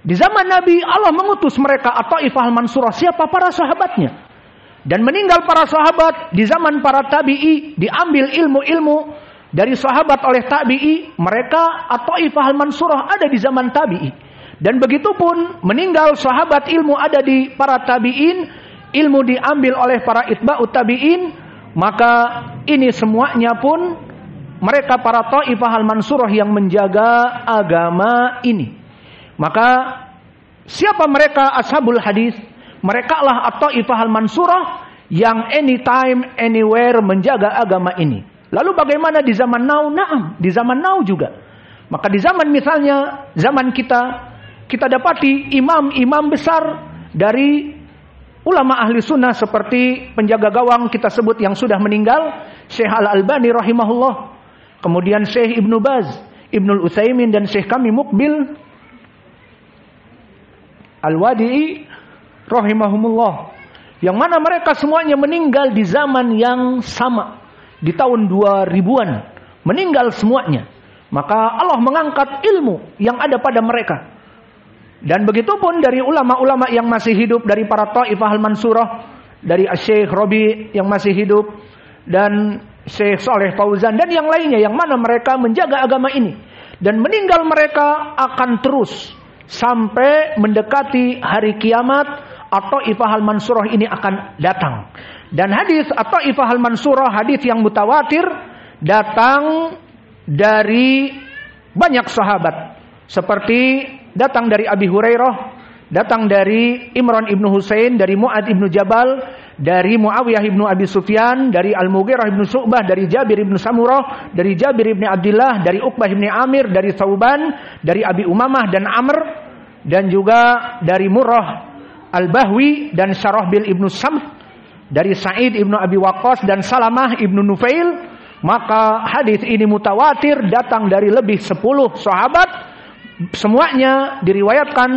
Speaker 1: Di zaman Nabi Allah mengutus mereka at-taifah al-mansurah, siapa? Para sahabatnya. Dan meninggal para sahabat di zaman para tabi'i, diambil ilmu-ilmu dari sahabat oleh tabi'i, mereka at-taifah al-mansurah ada di zaman tabi'i. Dan begitu pun meninggal sahabat, ilmu ada di para tabi'in, ilmu diambil oleh para itba'ut tabi'in, maka ini semuanya pun mereka para taifah al-mansurah yang menjaga agama ini. Maka siapa mereka ashabul hadis? Mereka lah at-taifah al-mansurah yang anytime, anywhere menjaga agama ini. Lalu bagaimana di zaman now? Naam, di zaman now juga. Maka di zaman misalnya, zaman kita dapati imam-imam besar dari ulama ahli sunnah seperti penjaga gawang kita sebut yang sudah meninggal, Syekh Al-Albani rahimahullah. Kemudian Syekh Ibnu Baz, Ibnul Utsaimin dan Syekh kami Muqbil Al-Wadi'i rahimahumullah. Yang mana mereka semuanya meninggal di zaman yang sama. Di tahun 2000-an. Meninggal semuanya. Maka Allah mengangkat ilmu yang ada pada mereka. Dan begitu pun dari ulama-ulama yang masih hidup, dari para taifah al-mansurah, dari Syekh Rabi yang masih hidup, dan Syekh Saleh Fauzan, dan yang lainnya, yang mana mereka menjaga agama ini. Dan meninggal mereka akan terus sampai mendekati hari kiamat, atau taifah al-mansurah ini akan datang. Dan hadis atau taifah al-mansurah, hadis yang mutawatir, datang dari banyak sahabat. Seperti datang dari Abi Hurairah, datang dari Imran ibnu Husain, dari Mu'ad ibnu Jabal, dari Muawiyah ibnu Abi Sufyan, dari Al-Mughirah ibnu Syu'bah, dari Jabir ibnu Samurah, dari Jabir ibnu Abdullah, dari Uqbah ibnu Amir, dari Thauban, dari Abi Umamah dan Amr, dan juga dari Murrah Al-Bahwi dan Syarahbil ibnu Samt, dari Sa'id ibnu Abi Waqqas dan Salamah ibnu Nufail, Maka hadis ini mutawatir, datang dari lebih 10 sahabat. Semuanya diriwayatkan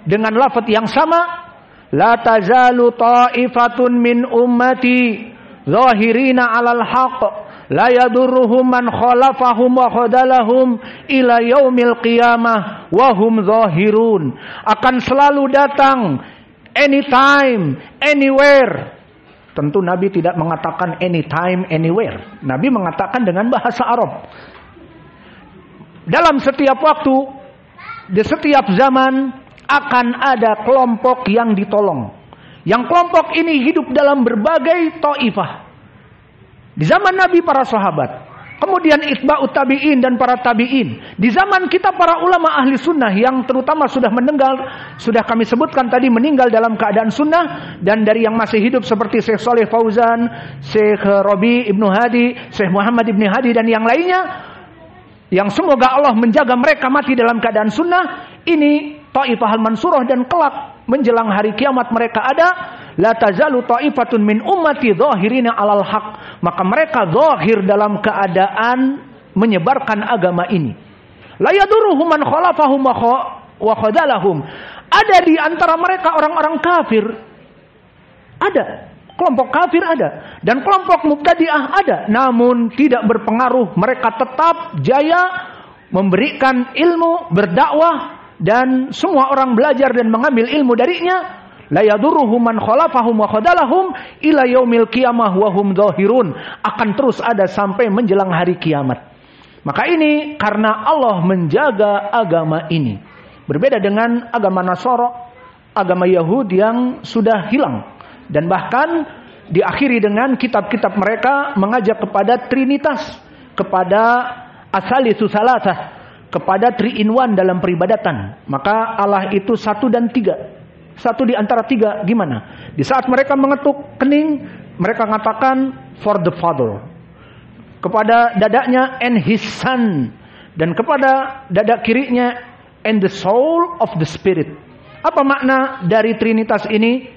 Speaker 1: dengan lafaz yang sama. La tazalu ta'ifatun min ummati zahirina 'alal haqq la yadurruhum man khalafahum wa khadalahum ila yaumil qiyamah wa hum zahirun. Akan selalu datang, anytime, anywhere. Tentu Nabi tidak mengatakan anytime, anywhere. Nabi mengatakan dengan bahasa Arab. Dalam setiap waktu, di setiap zaman, akan ada kelompok yang ditolong. Yang kelompok ini hidup dalam berbagai taifah. Di zaman Nabi para sahabat, kemudian itba'ut tabi'in dan para tabi'in. Di zaman kita para ulama ahli sunnah yang terutama sudah meninggal, sudah kami sebutkan tadi, meninggal dalam keadaan sunnah. Dan dari yang masih hidup seperti Syekh Saleh Fauzan, Syekh Rabi Ibnu Hadi, Syekh Muhammad Ibnu Hadi dan yang lainnya, yang semoga Allah menjaga mereka mati dalam keadaan sunnah. Ini Taifah al-Mansurah, dan kelak menjelang hari kiamat mereka ada. La tazalu ta'ifatun min ummati zahirina 'alal haq. Maka mereka zahir dalam keadaan menyebarkan agama ini. La yaduruhum man khalafahum wa khadalahum. Ada di antara mereka orang-orang kafir. Ada. Kelompok kafir ada. Dan kelompok mubtadi'ah ada. Namun tidak berpengaruh. Mereka tetap jaya memberikan ilmu, berdakwah. Dan semua orang belajar dan mengambil ilmu darinya. La yadurruhum man khalafahum wa khadalahum ila yaumil qiyamah wa hum zahirun. Akan terus ada sampai menjelang hari kiamat. Maka ini karena Allah menjaga agama ini. Berbeda dengan agama Nasara, agama Yahudi yang sudah hilang. Dan bahkan diakhiri dengan kitab-kitab mereka mengajak kepada Trinitas, kepada Asalitsu Salasah, kepada 3-in-1 dalam peribadatan. Maka Allah itu 1 dan 3. 1 di antara 3 gimana? Di saat mereka mengetuk kening, mereka mengatakan for the Father. Kepada dadanya and his son. Dan kepada dada kirinya and the soul of the spirit. Apa makna dari Trinitas ini?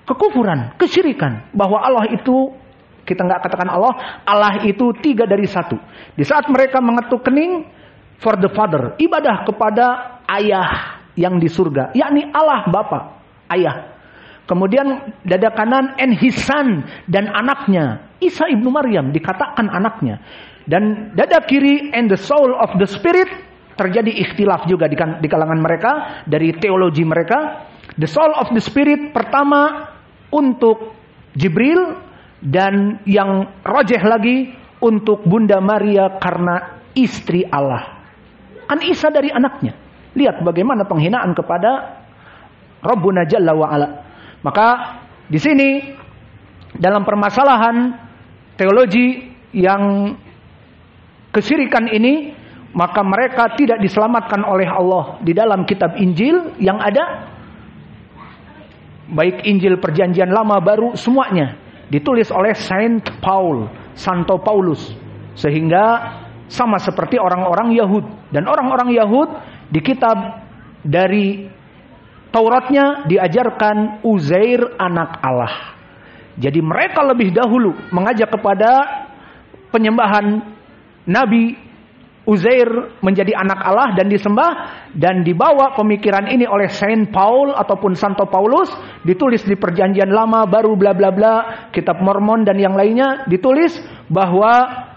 Speaker 1: Kekufuran, kesyirikan. Bahwa Allah itu, kita nggak katakan Allah, Allah itu 3 dari 1. Di saat mereka mengetuk kening, for the Father, ibadah kepada ayah yang di surga, yakni Allah Bapa, ayah. Kemudian dada kanan and his son, dan anaknya Isa ibnu Maryam dikatakan anaknya. Dan dada kiri and the soul of the spirit, terjadi ikhtilaf juga di kalangan mereka dari teologi mereka. The soul of the spirit pertama untuk Jibril, dan yang rajih lagi untuk Bunda Maria karena istri Allah. Kan Isa dari anaknya. Lihat bagaimana penghinaan kepada Rabbuna Jalla wa Ala. Maka di sini dalam permasalahan teologi yang kesyirikan ini, maka mereka tidak diselamatkan oleh Allah di dalam kitab Injil yang ada. Baik Injil Perjanjian Lama Baru, semuanya ditulis oleh Saint Paul, Santo Paulus. Sehingga sama seperti orang-orang Yahud. Dan orang-orang Yahud di kitab dari Tauratnya diajarkan Uzair anak Allah. Jadi mereka lebih dahulu mengajak kepada penyembahan Nabi Uzair menjadi anak Allah dan disembah. Dan dibawa pemikiran ini oleh Saint Paul ataupun Santo Paulus. Ditulis di Perjanjian Lama Baru bla bla bla, kitab Mormon dan yang lainnya, ditulis bahwa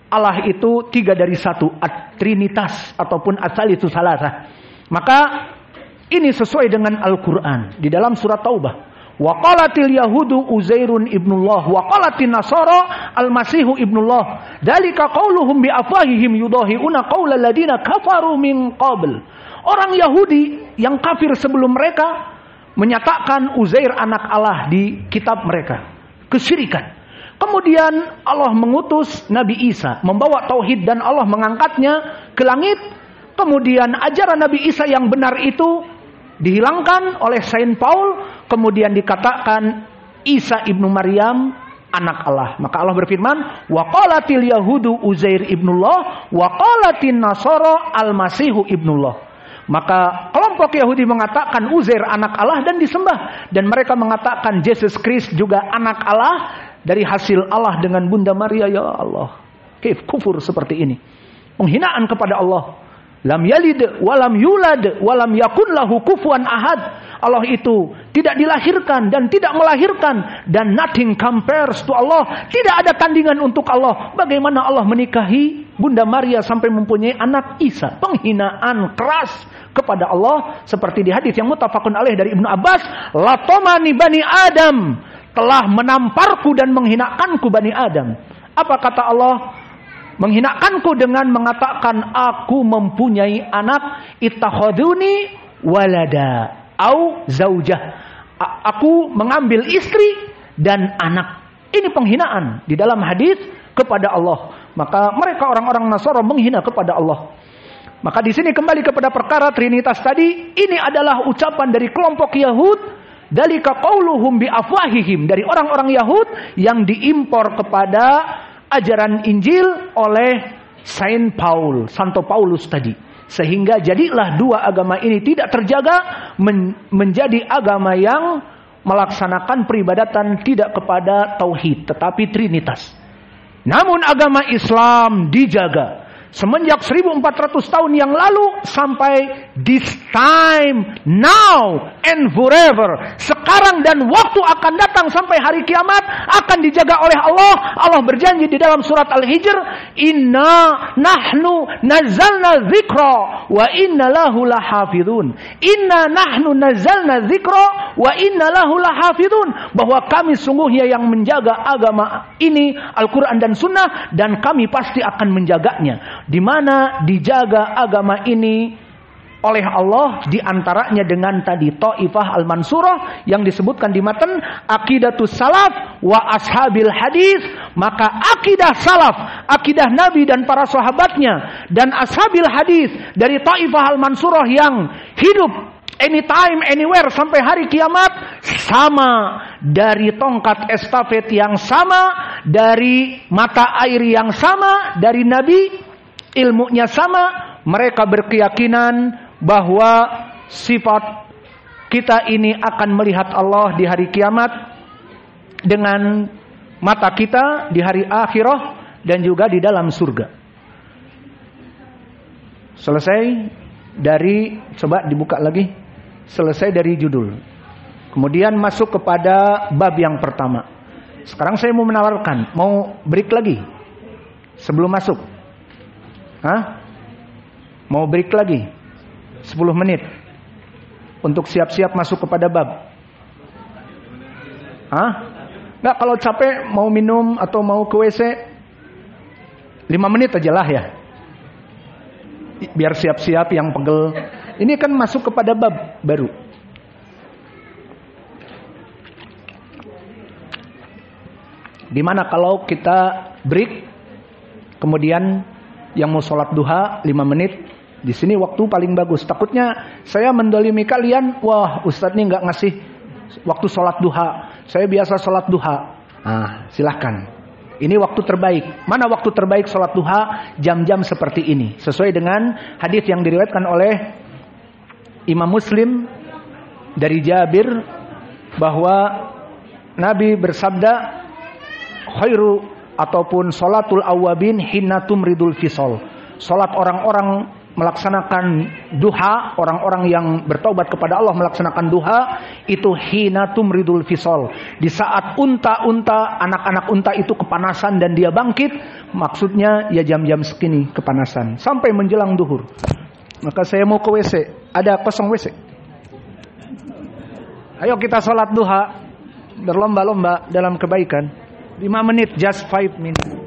Speaker 1: Allah itu 3 dari 1, Trinitas ataupun Asalitsu Salasah. Maka ini sesuai dengan Al-Quran di dalam surat Taubah. Wa qalatil yahudu Uzairun ibnullah wa qalatin nasara al-masihu ibnullah. Dzalika qauluhum bi afwahihim yudahiuna qaulal ladina kafaru min qabl. Orang Yahudi yang kafir sebelum mereka menyatakan Uzair anak Allah di kitab mereka. Kesyirikan. Kemudian Allah mengutus Nabi Isa membawa tauhid dan Allah mengangkatnya ke langit. Kemudian ajaran Nabi Isa yang benar itu dihilangkan oleh Saint Paul. Kemudian dikatakan Isa ibnu Maryam anak Allah. Maka Allah berfirman, wa qalatil yahudu Uzair ibnullah wa qalatin nasara al-masihu ibnullah. Maka kelompok Yahudi mengatakan Uzair anak Allah dan disembah. Dan mereka mengatakan Yesus Kristus juga anak Allah dari hasil Allah dengan Bunda Maria. Ya Allah, kaif kufur seperti ini, penghinaan kepada Allah. Lam yalid walam yulad walam yakun lahu kufuwan ahad. Allah itu tidak dilahirkan dan tidak melahirkan, dan nothing compares to Allah. Tidak ada tandingan untuk Allah. Bagaimana Allah menikahi Bunda Maria sampai mempunyai anak Isa? Penghinaan keras kepada Allah, seperti di hadis yang muttafaqun alaih dari Ibnu Abbas, latomani bani Adam, telah menamparku dan menghinakanku Bani Adam. Apa kata Allah? Menghinakanku dengan mengatakan aku mempunyai anak, ittakhaduni walada au zaujah. Aku mengambil istri dan anak. Ini penghinaan di dalam hadis kepada Allah. Maka mereka orang-orang Nasara menghina kepada Allah. Maka di sini kembali kepada perkara Trinitas tadi, ini adalah ucapan dari kelompok Yahud, dalika qauluhum bi afwahihim, dari orang-orang Yahud yang diimpor kepada ajaran Injil oleh Saint Paul, Santo Paulus tadi. Sehingga jadilah dua agama ini tidak terjaga, menjadi agama yang melaksanakan peribadatan tidak kepada tauhid tetapi Trinitas. Namun agama Islam dijaga semenjak 1400 tahun yang lalu sampai this time, now and forever. Sekarang dan waktu akan datang sampai hari kiamat akan dijaga oleh Allah. Allah berjanji di dalam surat Al-Hijr, inna nahnu nazzalna dzikra wa inna lahu lahafizun. Inna nahnu nazzalna dzikra wa inna lahu lahafizun. Bahwa kami sungguhnya yang menjaga agama ini, Al-Quran dan Sunnah, dan kami pasti akan menjaganya. Di mana dijaga agama ini oleh Allah, diantaranya dengan tadi Taifah Al-Mansurah yang disebutkan di matan Aqidatus Salaf wa Ashabil Hadis. Maka akidah salaf, akidah Nabi dan para sahabatnya, dan Ashabil Hadis dari Taifah Al-Mansurah yang hidup anytime, anywhere sampai hari kiamat, sama, dari tongkat estafet yang sama, dari mata air yang sama, dari Nabi, ilmunya sama. Mereka berkeyakinan bahwa sifat kita ini akan melihat Allah di hari kiamat dengan mata kita di hari akhirah dan juga di dalam surga. Selesai dari, coba dibuka lagi, selesai dari judul. Kemudian masuk kepada bab yang pertama. Sekarang saya mau menawarkan, mau break lagi sebelum masuk. Mau break lagi 10 menit untuk siap-siap masuk kepada bab. Nggak, kalau capek mau minum atau mau ke WC 5 menit aja lah ya, biar siap-siap yang pegel. Ini kan masuk kepada bab baru. Dimana kalau kita break, kemudian yang mau sholat duha 5 menit, di sini waktu paling bagus. Takutnya saya mendolimi kalian, wah Ustadz ini nggak ngasih waktu sholat duha, saya biasa sholat duha. Silahkan, ini waktu terbaik. Mana waktu terbaik sholat duha? Jam-jam seperti ini, sesuai dengan hadis yang diriwayatkan oleh Imam Muslim dari Jabir, bahwa Nabi bersabda, khairu ataupun sholatul awabin hina tumridul fisol. Sholat orang-orang melaksanakan duha, orang-orang yang bertaubat kepada Allah melaksanakan duha, itu hina tumridul fisol. Di saat unta-unta, anak-anak unta itu kepanasan dan dia bangkit, maksudnya ya jam-jam segini kepanasan sampai menjelang duhur. Maka saya mau ke WC, ada kosong WC. Ayo kita sholat duha, berlomba-lomba dalam kebaikan. 5 menit, just 5 minutes.